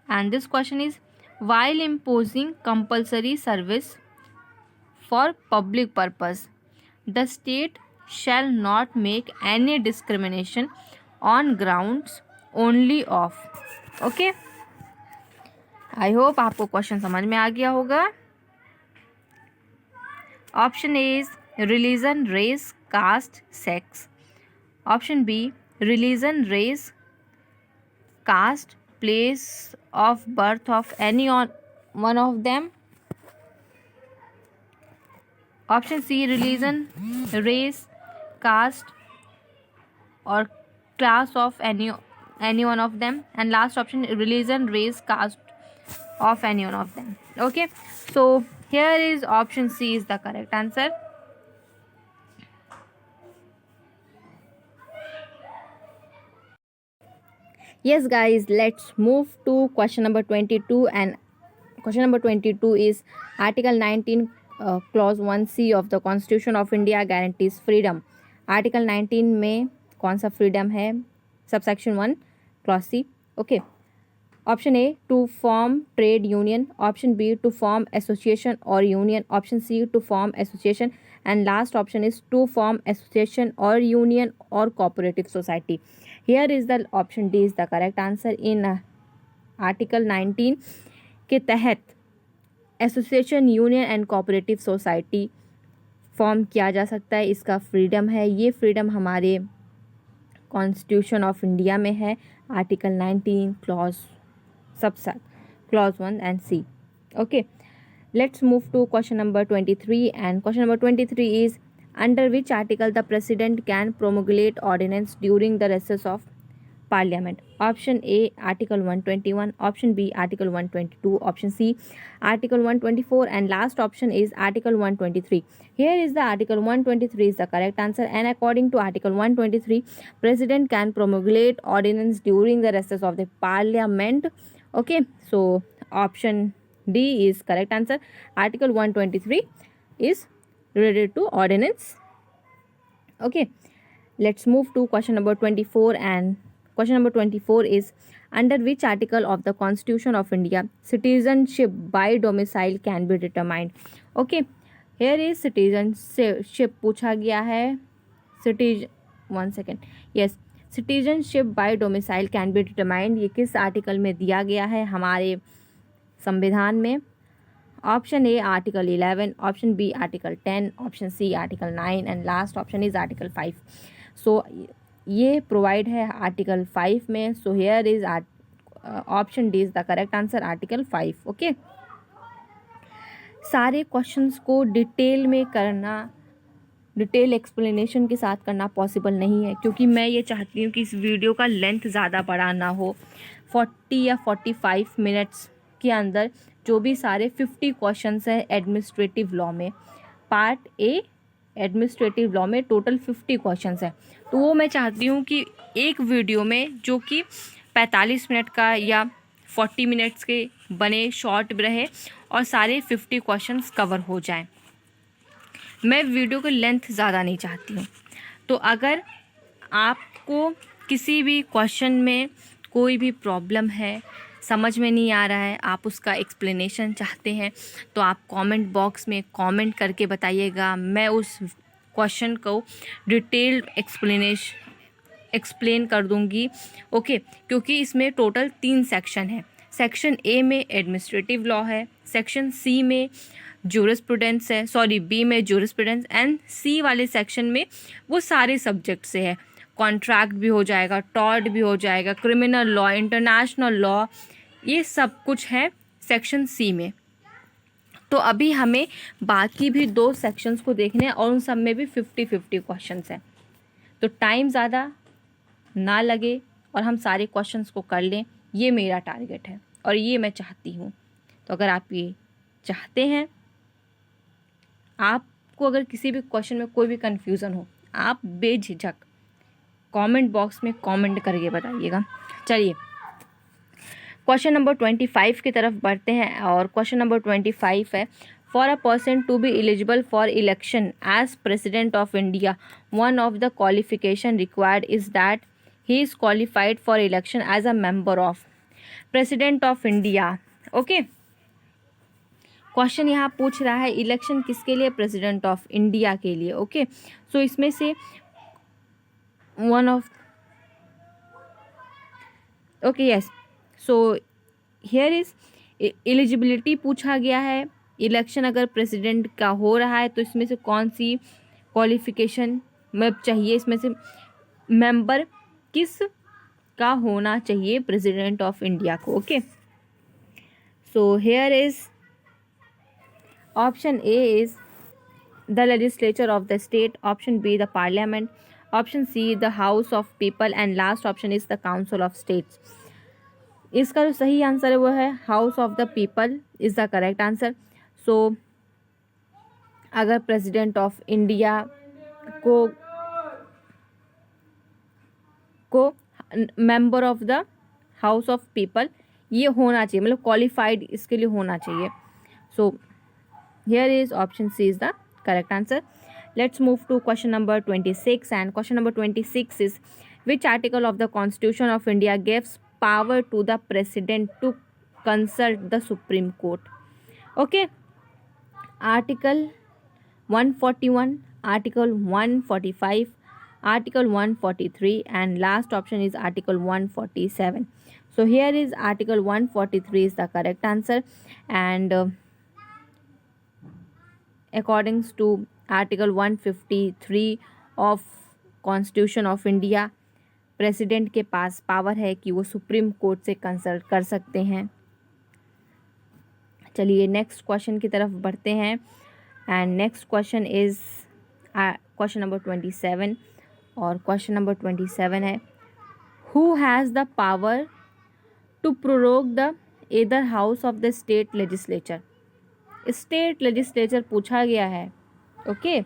and this question is while imposing compulsory service for public purpose the state shall not make any discrimination on grounds only of. okay, I hope आपको question समझ में आ गया होगा. Option A is religion race caste sex. Option B religion race caste place of birth of any one of them. Option C religion race caste or class of any one of them, and last option religion race caste of any one of them. Okay, so here is option C is the correct answer. Yes guys, let's move to question number 22, and question number 22 is article 19 clause 1c of the constitution of India guarantees freedom. article 19 में कौन सा freedom है? subsection 1 clause c. okay, option A to form trade union, option B to form association or union, option C to form association, and last option is to form association or union or cooperative society. Here is the option D is the correct answer. in article 19 के तहत association, union and cooperative society form किया जा सकता है. इसका freedom है. ये freedom हमारे कॉन्स्टिट्यूशन ऑफ इंडिया में है. Article 19 clause 1 and C. okay, let's move to question number 23, and question number 23 is under which article the president can promulgate ordinance during the recess of parliament. option A article 121, option B article 122, option C article 124, and last option is article 123. here is the article 123 is the correct answer, and according to article 123 president can promulgate ordinance during the recess of the parliament. okay, so option D is correct answer. article 123 is related to ordinance. okay, let's move to question number 24, and question number 24 is under which article of the constitution of India citizenship by domicile can be determined. okay, here is citizenship पूछा गया है. citizenship by domicile can be determined, ये किस article में दिया गया है हमारे संविधान में? Option A article 11, option B article 10, option C article 9, and last option is article 5. So ये प्रोवाइड है आर्टिकल 5 में. So here is option D is the correct answer, article 5. Okay, सारे क्वेश्चंस को डिटेल में करना, डिटेल एक्सप्लेनेशन के साथ करना पॉसिबल नहीं है, क्योंकि मैं ये चाहती हूँ कि इस वीडियो का लेंथ ज़्यादा बड़ा ना हो। 40 या 45 मिनट्स के अंदर जो भी सारे 50 क्वेश्चंस हैं एडमिनिस्ट्रेटिव लॉ में, पार्ट ए एडमिनिस्ट्रेटिव लॉ में टोटल 50 क्वेश्चंस हैं, तो वो मैं चाहती हूँ कि एक वीडियो में, जो कि 45 मिनट का या 40 मिनट्स के बने, शॉर्ट रहे और सारे 50 क्वेश्चंस कवर हो जाएं। मैं वीडियो की लेंथ ज़्यादा नहीं चाहती हूँ। तो अगर आपको किसी भी क्वेश्चन में कोई भी प्रॉब्लम है, समझ में नहीं आ रहा है, आप उसका एक्सप्लेनेशन चाहते हैं, तो आप कमेंट बॉक्स में कमेंट करके बताइएगा। मैं उस क्वेश्चन को डिटेल्ड एक्सप्लेन कर दूंगी। ओके, क्योंकि इसमें टोटल 3 सेक्शन है। सेक्शन ए में एडमिनिस्ट्रेटिव लॉ है, सेक्शन सी में जूरिस्प्रूडेंस है, बी में जूरिस्प्रूडेंस, एंड सी वाले सेक्शन में वो सारे सब्जेक्ट से है। कॉन्ट्रैक्ट भी हो जाएगा, टॉर्ट भी हो जाएगा, क्रिमिनल लॉ, इंटरनेशनल लॉ, ये सब कुछ है सेक्शन सी में। तो अभी हमें बाकी भी 2 सेक्शंस को देखने हैं और उन सब में भी 50-50 क्वेश्चंस हैं, तो टाइम ज़्यादा ना लगे और हम सारे क्वेश्चंस को कर लें, ये मेरा टारगेट है और ये मैं चाहती हूँ। तो अगर आप ये चाहते हैं, आपको अगर किसी भी क्वेश्चन में कोई भी कन्फ्यूज़न हो, आप बेझिझक कमेंट बॉक्स में कमेंट करके बताइएगा। चलिए क्वेश्चन नंबर 25 की तरफ बढ़ते हैं और क्वेश्चन नंबर 25 है, for a person to be eligible for election as president of India, one of the qualification required is that he is qualified for election as a member of president of India. Okay, question यहाँ पूछ रहा है election किसके लिए, president of India के लिए। Okay, सो इसमें से one of, okay yes, so here is eligibility पूछा गया है। इलेक्शन अगर प्रेसिडेंट का हो रहा है तो इसमें से कौन सी क्वालिफिकेशन में चाहिए, इसमें से मेंबर किस का होना चाहिए प्रेसिडेंट ऑफ इंडिया को। Okay, so here is option A is the legislature of the state, option B the parliament, option C the house of people, and last option is the council of states. इसका जो सही answer है वो है house of the people is the correct answer. So अगर president of India को member of the house of people ये होना चाहिए, मतलब क्वालिफाइड इसके लिए होना चाहिए। So here is option C is the correct answer. Let's move to question number 26, and question number 26 is, which article of the Constitution of India gives power to the President to consult the Supreme Court? Okay, Article 141, Article 145, Article 143, and last option is Article 147. So here is Article 143 is the correct answer, and according to article 153 of constitution of India, president के पास power है कि वो supreme court से consult कर सकते हैं। चलिए next question की तरफ बढ़ते हैं, and next question is question number 27, और क्वेश्चन नंबर 27 है, who has the power to prorogue the either house of the state legislature. State legislature पूछा गया है। Okay,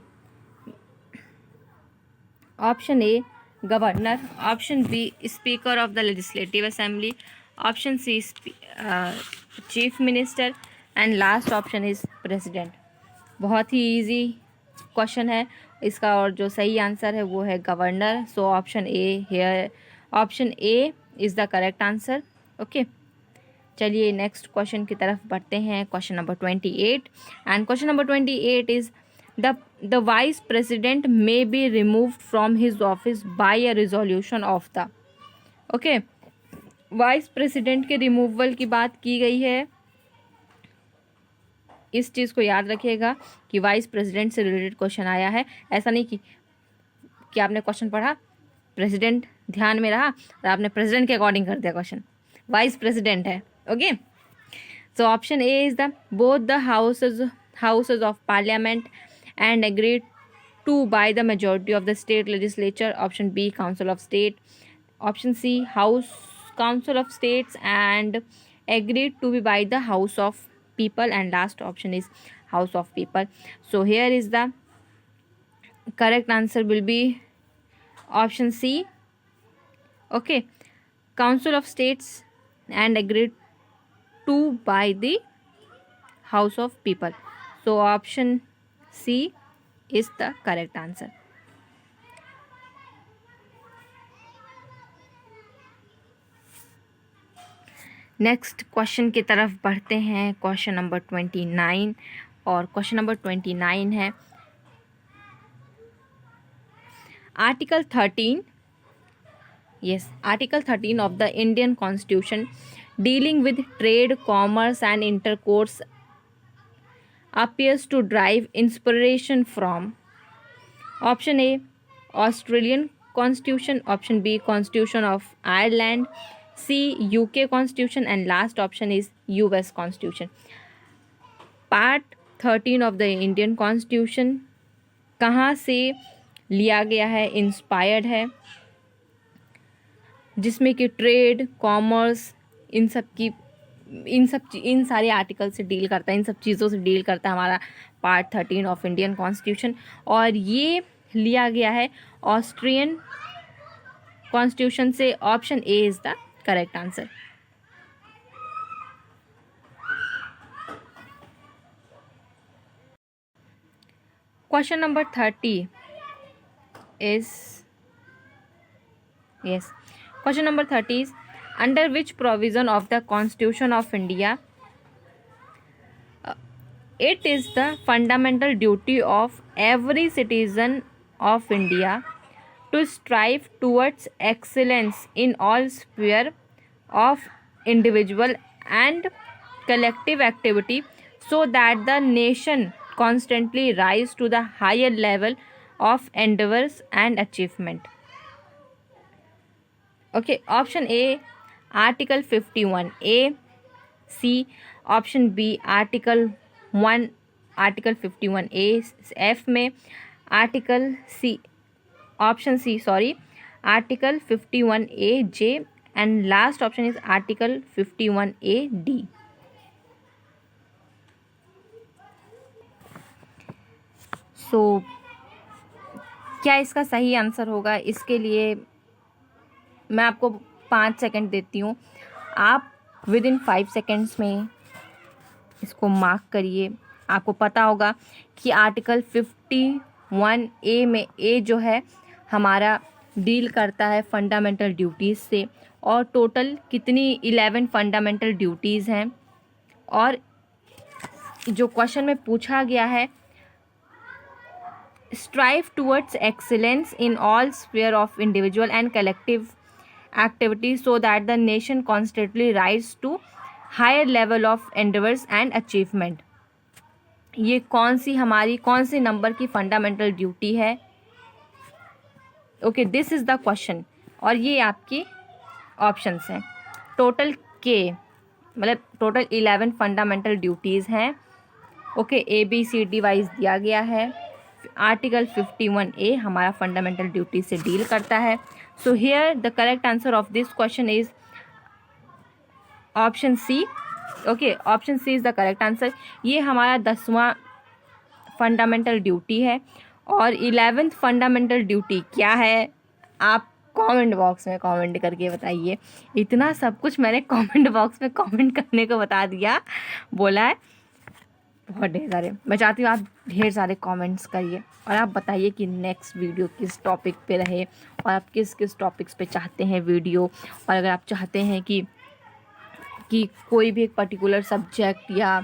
option A governor, option B speaker of the legislative assembly, option C chief minister, and last option is president. बहुत ही easy question है इसका, और जो सही आंसर है वो है governor. So option A here, option A is the correct answer. Okay, चलिए नेक्स्ट क्वेश्चन की तरफ बढ़ते हैं, question number 28, and question number 28 is the vice president may be removed from his office by a resolution of the। Okay, vice president के removal की बात की गई है। इस चीज़ को याद रखिएगा कि वाइस प्रेसिडेंट से रिलेटेड क्वेश्चन आया है। ऐसा नहीं कि आपने क्वेश्चन पढ़ा, प्रेसिडेंट ध्यान में रहा और आपने प्रेसिडेंट के अकॉर्डिंग कर दिया क्वेश्चन, वाइस प्रेसिडेंट है। Okay, so option A is the both the houses houses of parliament and agreed to by the majority of the state legislature. Option B, council of state. Option C, house council of states and agreed to be by the house of people, and last option is house of people. So here is the correct answer will be option C. Okay, council of states and agreed to by the house of people. So option C is the correct answer. Next question की तरफ बढ़ते हैं, question number 29, और question number 29 है article 13, yes, article 13 of the Indian Constitution dealing with trade, commerce and intercourse appears to derive inspiration from option A, Australian Constitution, option B, Constitution of Ireland, C, UK Constitution, and last option is US Constitution. Part 13 of the Indian Constitution कहाँ से लिया गया है, inspired है, जिसमें कि trade, commerce, इन सारे article से डील करता है, इन सब चीज़ों से डील करता है हमारा पार्ट 13 ऑफ इंडियन कॉन्स्टिट्यूशन, और ये लिया गया है ऑस्ट्रियन कॉन्स्टिट्यूशन से. Option A is the correct answer. Question number 30 is, yes, question number 30 is under which provision of the Constitution of India it is the fundamental duty of every citizen of India to strive towards excellence in all sphere of individual and collective activity so that the nation constantly rise to the higher level of endeavors and achievement. Okay, option A, Article 51A, C, option B, Article 51A F में, Article C, option C, sorry, Article 51A J, and last option is Article 51A D. So क्या इसका सही answer होगा, इसके लिए मैं आपको 5 second देती हूँ. आप विद इन 5 सेकंड्स में इसको मार्क करिए. आपको पता होगा कि आर्टिकल 51A में ए जो है हमारा डील करता है फंडामेंटल ड्यूटीज़ से, और टोटल कितनी 11 फंडामेंटल ड्यूटीज़ हैं, और जो क्वेश्चन में पूछा गया है strive towards excellence in all sphere of individual and collective activities so that the nation constantly rise to higher level of endeavors and achievement. ये कौन सी नंबर की फंडामेंटल ड्यूटी है? Okay, this is the question, और ये आपकी options हैं. Total के मतलब टोटल 11 फंडामेंटल ड्यूटीज़ हैं. ओके, ABCD वाइज दिया गया है. आर्टिकल 51A हमारा फंडामेंटल ड्यूटी से डील करता है. So here the correct answer of this question is option C. Okay, option C is the correct answer. ये हमारा 10वां फंडामेंटल ड्यूटी है. और 11th फंडामेंटल ड्यूटी क्या है, आप कमेंट बॉक्स में कमेंट करके बताइए. इतना सब कुछ मैंने कमेंट बॉक्स में कमेंट करने को बता दिया, बोला है बहुत ढेर सारे. मैं चाहती हूँ आप ढेर सारे कमेंट्स करिए और आप बताइए कि नेक्स्ट वीडियो किस टॉपिक पे रहे, और आप किस किस टॉपिक्स पे चाहते हैं वीडियो. और अगर आप चाहते हैं कि कोई भी एक पर्टिकुलर सब्जेक्ट या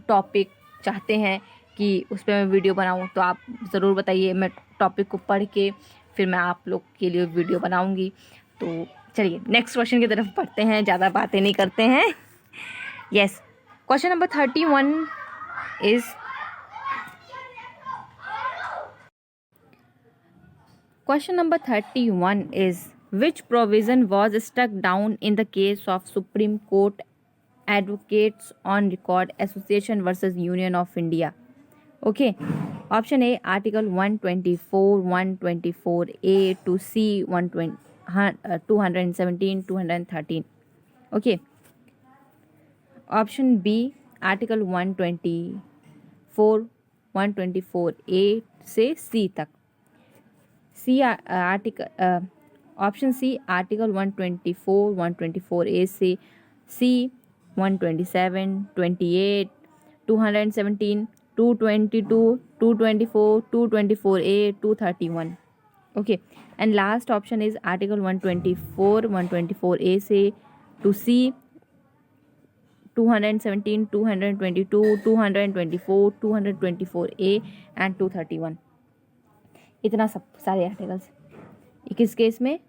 टॉपिक चाहते हैं कि उस पर मैं वीडियो बनाऊँ, तो आप ज़रूर बताइए. मैं टॉपिक को पढ़ के फिर मैं आप लोग के लिए वीडियो बनाऊँगी. तो चलिए नेक्स्ट क्वेश्चन की तरफ बढ़ते हैं, ज़्यादा बातें नहीं करते हैं. Yes, question number 31 is which provision was struck down in the case of Supreme Court Advocates on Record Association versus Union of India. Okay. Option A, Article 124, 124A to C, 217, 213. Okay. Option B, Article 124, 124A से C तक. C article option C article 124, 124A से C, 127, 28, 217, 222, 224, 224A, 231. Okay, and last option is Article 124, 124A से to C, 217, 222, 224, 224A and 231. इतना सब सारे articles. किस case में?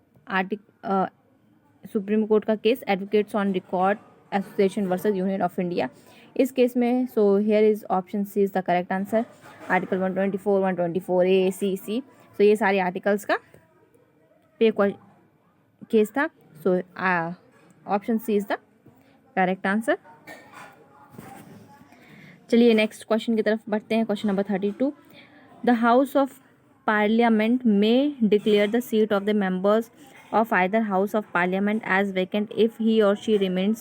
Supreme court का case advocates on record association versus union of India. इस case में so here is option C is the correct answer. Article 124, 124A, C. So ये सारे आर्टिकल्स का पे केस था. So option C is the correct answer. चलिए next question की तरफ बढ़ते हैं. Question number 32. The house of parliament में declare the seat of the members of either house of parliament as vacant if he or she remains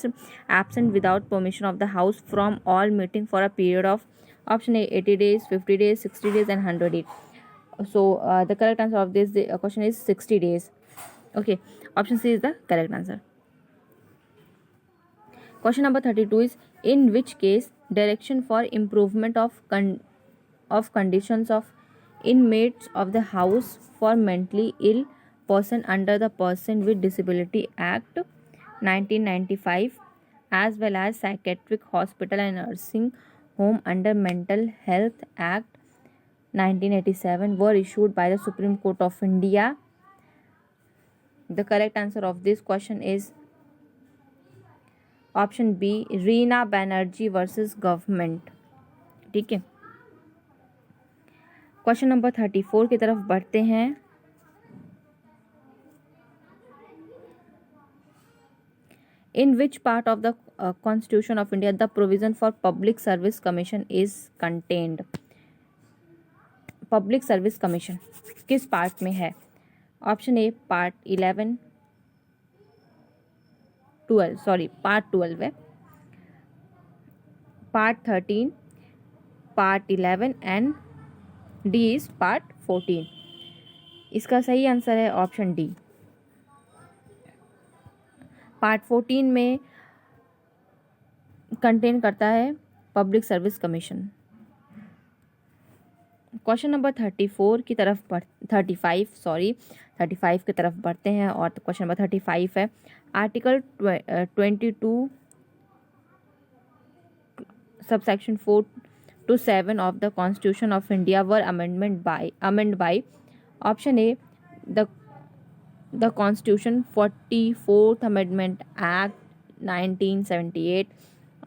absent without permission of the house from all meeting for a period of option A 80 days, 50 days, 60 days and 100 days. So the correct answer of this question is 60 days. Okay, option C is the correct answer. Question number 32 is in which case direction for improvement of conditions of inmates of the house for mentally ill person under the Person with Disability Act 1995 as well as Psychiatric Hospital and Nursing Home under Mental Health Act 1987 were issued by the Supreme Court of India. The correct answer of this question is option B, Reena Banerjee versus government. ठीक है. Question number 34 की तरफ बढ़ते हैं. In which part of the Constitution of India the provision for Public Service Commission is contained? Public Service Commission किस part में है? Option ए part 11, 12 part 12 है, part 13, part 11 and D is part 14. इसका सही आंसर है ऑप्शन डी. पार्ट 14 में contain करता है public service commission. Question number 34 की तरफ 35 की तरफ बढ़ते हैं और क्वेश्चन नंबर 35 है article 22 subsection 4 to 7 of the Constitution of India were amended by option A the Constitution 44th Amendment Act 1978,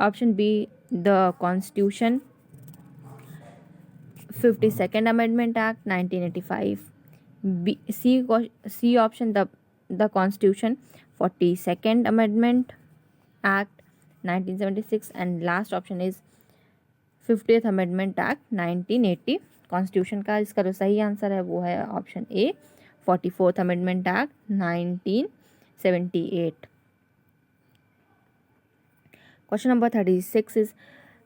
option B the Constitution 52nd Amendment Act 1985, C option the Constitution 42nd Amendment Act 1976 and last option is 50th Amendment Act 1980. Constitution का इसका जो सही answer है वो है option A 44th Amendment Act 1978. Question number 36 is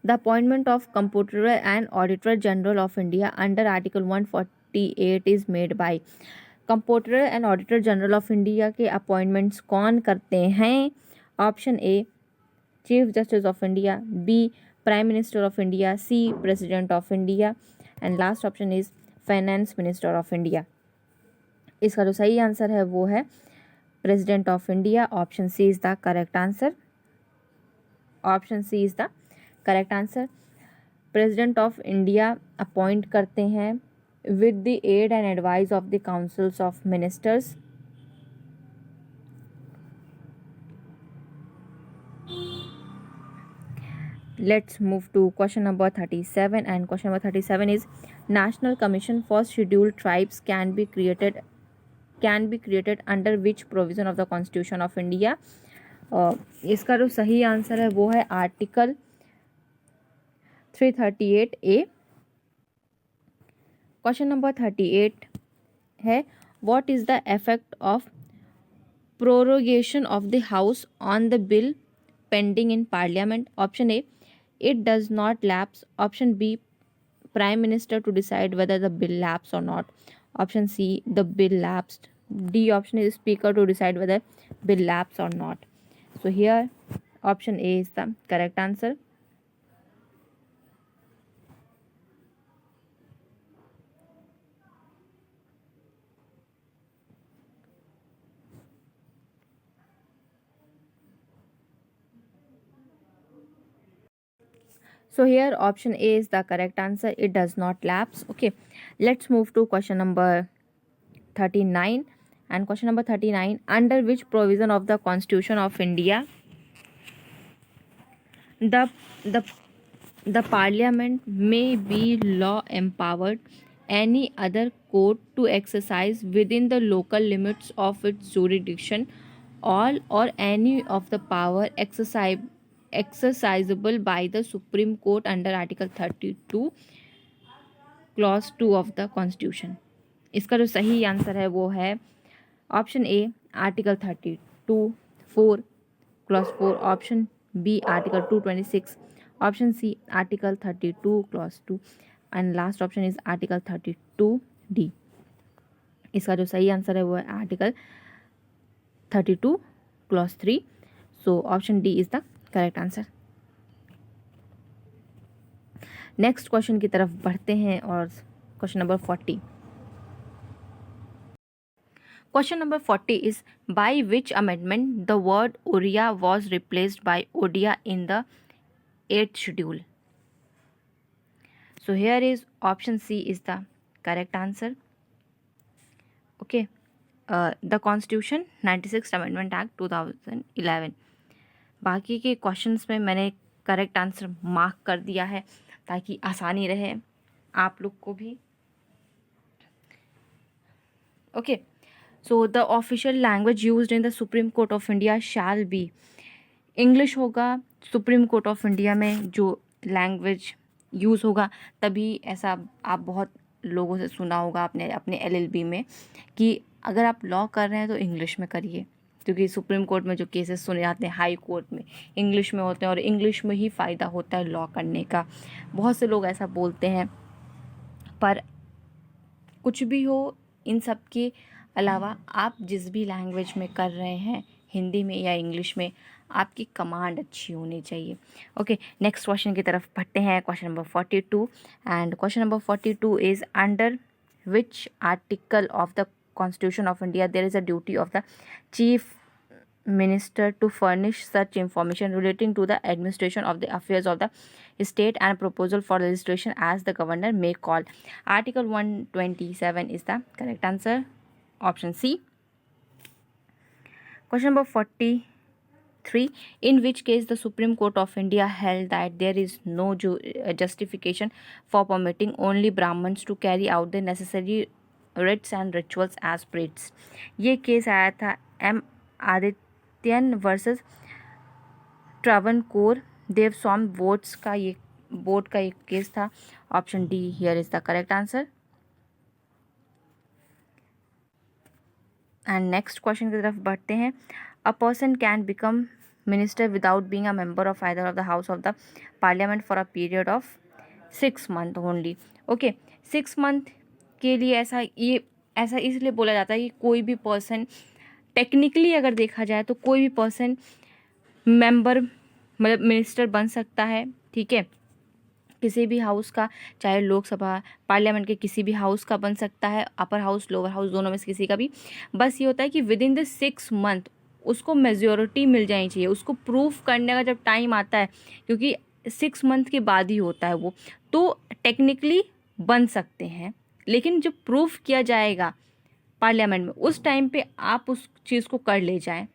the appointment of Comptroller and Auditor General of India under Article 148 is made by. Comptroller and Auditor General of India के appointments कौन करते हैं? Option A chief justice of India, B prime minister of India, C president of India and last option is finance minister of India. इसका जो सही answer है वो है president of India. Option C is the correct answer. Option C is the correct answer. President of India appoint करते हैं with the aid and advice of the councils of ministers. Let's move to question number 37 and question number 37 is National Commission for Scheduled Tribes can be created under which provision of the Constitution of India? इसका जो सही answer है वो है article 338A। Question number 38 है, what is the effect of prorogation of the house on the bill pending in parliament? Option A, it does not lapse. Option B, prime minister to decide whether the bill lapsed or not. Option C, the bill lapsed. D option is speaker to decide whether bill lapsed or not. So here option A is the correct answer. So here option A is the correct answer. It does not lapse. Okay, let's move to question number 39. And question number 39, under which provision of the Constitution of India the the the Parliament may be law empowered any other court to exercise within the local limits of its jurisdiction all or any of the power exercisable by the Supreme Court under Article 32 Clause 2 of the Constitution? इसका जो सही answer है वो है option A article 32(4) Clause 4, option B article 226, option C article 32 Clause 2 and last option is article 32D। इसका जो सही answer है वो है article 32 Clause 3। So option D is the correct answer. Next question की तरफ बढ़ते हैं और question number 40। Question number 40 is, by which amendment the word Oriya was replaced by Odia in the 8th schedule? So here is option C is the correct answer. Okay, the Constitution 96th Amendment Act 2011। बाकी के questions में मैंने correct answer mark कर दिया है ताकि आसानी रहे आप लोग को भी। Okay, so the official language used in the Supreme Court of India shall be English होगा। सुप्रीम कोर्ट ऑफ इंडिया में जो लैंग्वेज यूज़ होगा, तभी ऐसा आप बहुत लोगों से सुना होगा अपने अपने LLB में कि अगर आप लॉ कर रहे हैं तो इंग्लिश में करिए, क्योंकि सुप्रीम कोर्ट में जो केसेस सुने जाते हैं हाई कोर्ट में इंग्लिश में होते हैं और इंग्लिश में ही फ़ायदा होता है लॉ करने का। बहुत से लोग ऐसा बोलते हैं, पर कुछ भी हो, इन सब के अलावा आप जिस भी लैंग्वेज में कर रहे हैं, हिंदी में या इंग्लिश में, आपकी कमांड अच्छी होनी चाहिए। ओके, नेक्स्ट क्वेश्चन की तरफ बढ़ते हैं, question number 42। And question number 42 is, under which article of the constitution of India there is a duty of the chief minister to furnish such information relating to the administration of the affairs of the state and proposal for registration as the governor may call? Article 127 is the correct answer. Option C. Question number 43. In which case the Supreme Court of India held that there is no justification for permitting only Brahmins to carry out the necessary rites and rituals as priests? ये case आया था M. Adithyan versus Travancore Devaswami board का एक case था। Option D here is the correct answer. And next question की तरफ बढ़ते हैं। A person can become minister without being a member of either of the house of the parliament for a period of 6 months only. Okay, 6 month के लिए ऐसा इसलिए बोला जाता है कि कोई भी पर्सन, टेक्निकली अगर देखा जाए तो कोई भी पर्सन मेंबर मतलब मिनिस्टर बन सकता है, ठीक है, किसी भी हाउस का, चाहे लोकसभा पार्लियामेंट के किसी भी हाउस का बन सकता है, अपर हाउस लोअर हाउस दोनों में से किसी का भी। बस ये होता है कि विद इन द 6 month उसको मेजोरिटी मिल जानी चाहिए। उसको प्रूफ करने का जब टाइम आता है, क्योंकि 6 month के बाद ही होता है वो, तो टेक्निकली बन सकते हैं, लेकिन जब प्रूफ किया जाएगा पार्लियामेंट में उस टाइम पे आप उस चीज़ को कर ले जाएं,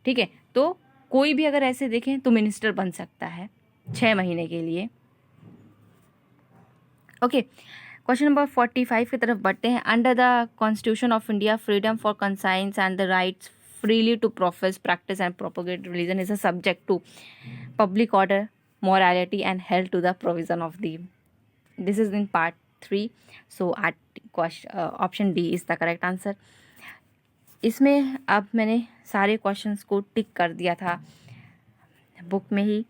ठीक है। तो कोई भी अगर ऐसे देखें तो मिनिस्टर बन सकता है 6 महीने के लिए। ओके, क्वेश्चन नंबर 45 की तरफ बढ़ते हैं। Under the constitution of India freedom for conscience and the rights freely to profess, practice and propagate religion is a subject to public order, morality and held to the provision of the. This is in part 3. So option D is the correct answer. इसमें अब मैंने सारे questions को टिक कर दिया था book में ही,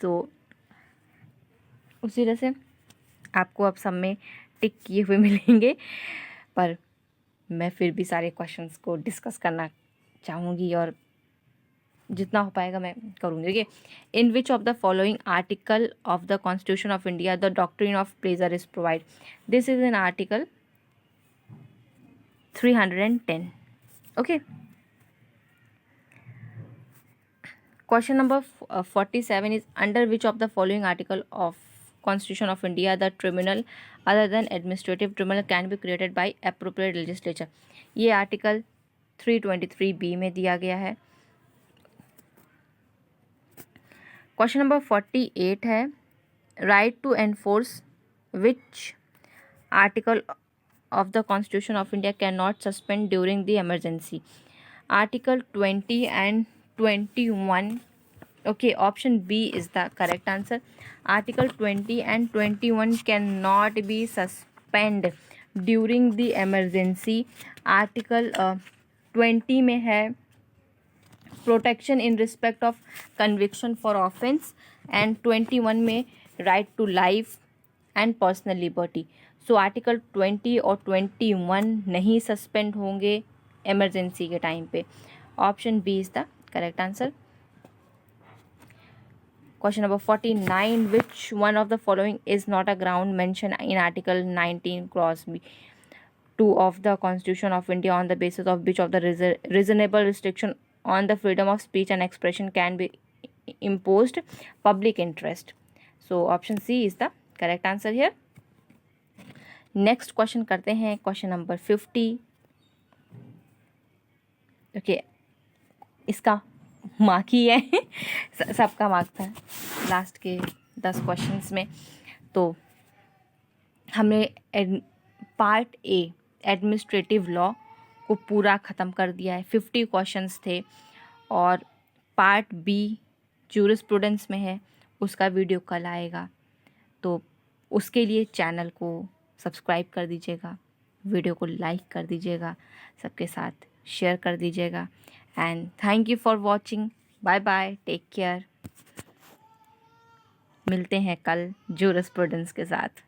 तो उसी तरह से आपको अब सब में टिक किए हुए मिलेंगे, पर मैं फिर भी सारे क्वेश्चंस को डिस्कस करना चाहूँगी और जितना हो पाएगा मैं करूँगी. देखिए, in which of the following article of the constitution of India the doctrine of pleasure is provide. This is an article 310. Okay. Question number 47 is under which of the following article of Constitution of India the tribunal other than administrative tribunal can be created by appropriate legislature. ये article 323B में दिया गया है. Question number 48 है right to enforce which article of the Constitution of India cannot suspend during the emergency. Article 20 and 21. Okay, option B is the correct answer. Article 20 and 21 cannot be suspended during the emergency. Article 20 में है protection in respect of conviction for offence and 21 में right to life and personal liberty. So article 20 और 21 नहीं suspend होंगे emergency के time पे. Option B is the correct answer. Question number 49 which one of the following is not a ground mention in article 19 clause B 2 of the constitution of India on the basis of which of the reasonable restriction on the freedom of speech and expression can be imposed public interest. So option C is the correct answer here. Next question करते हैं question number 50. Okay, इसका mark ही है सबका mark था last के 10 questions में. तो हमने पार्ट ए एडमिनिस्ट्रेटिव लॉ को पूरा ख़त्म कर दिया है. 50 क्वेश्चंस थे और पार्ट बी जूरिस्प्रूडेंस में है, उसका वीडियो कल आएगा. तो उसके लिए चैनल को सब्सक्राइब कर दीजिएगा, वीडियो को लाइक कर दीजिएगा, सबके साथ शेयर कर दीजिएगा. And thank you for watching. Bye bye, take care. मिलते हैं कल जूरिस्प्रूडेंस के साथ.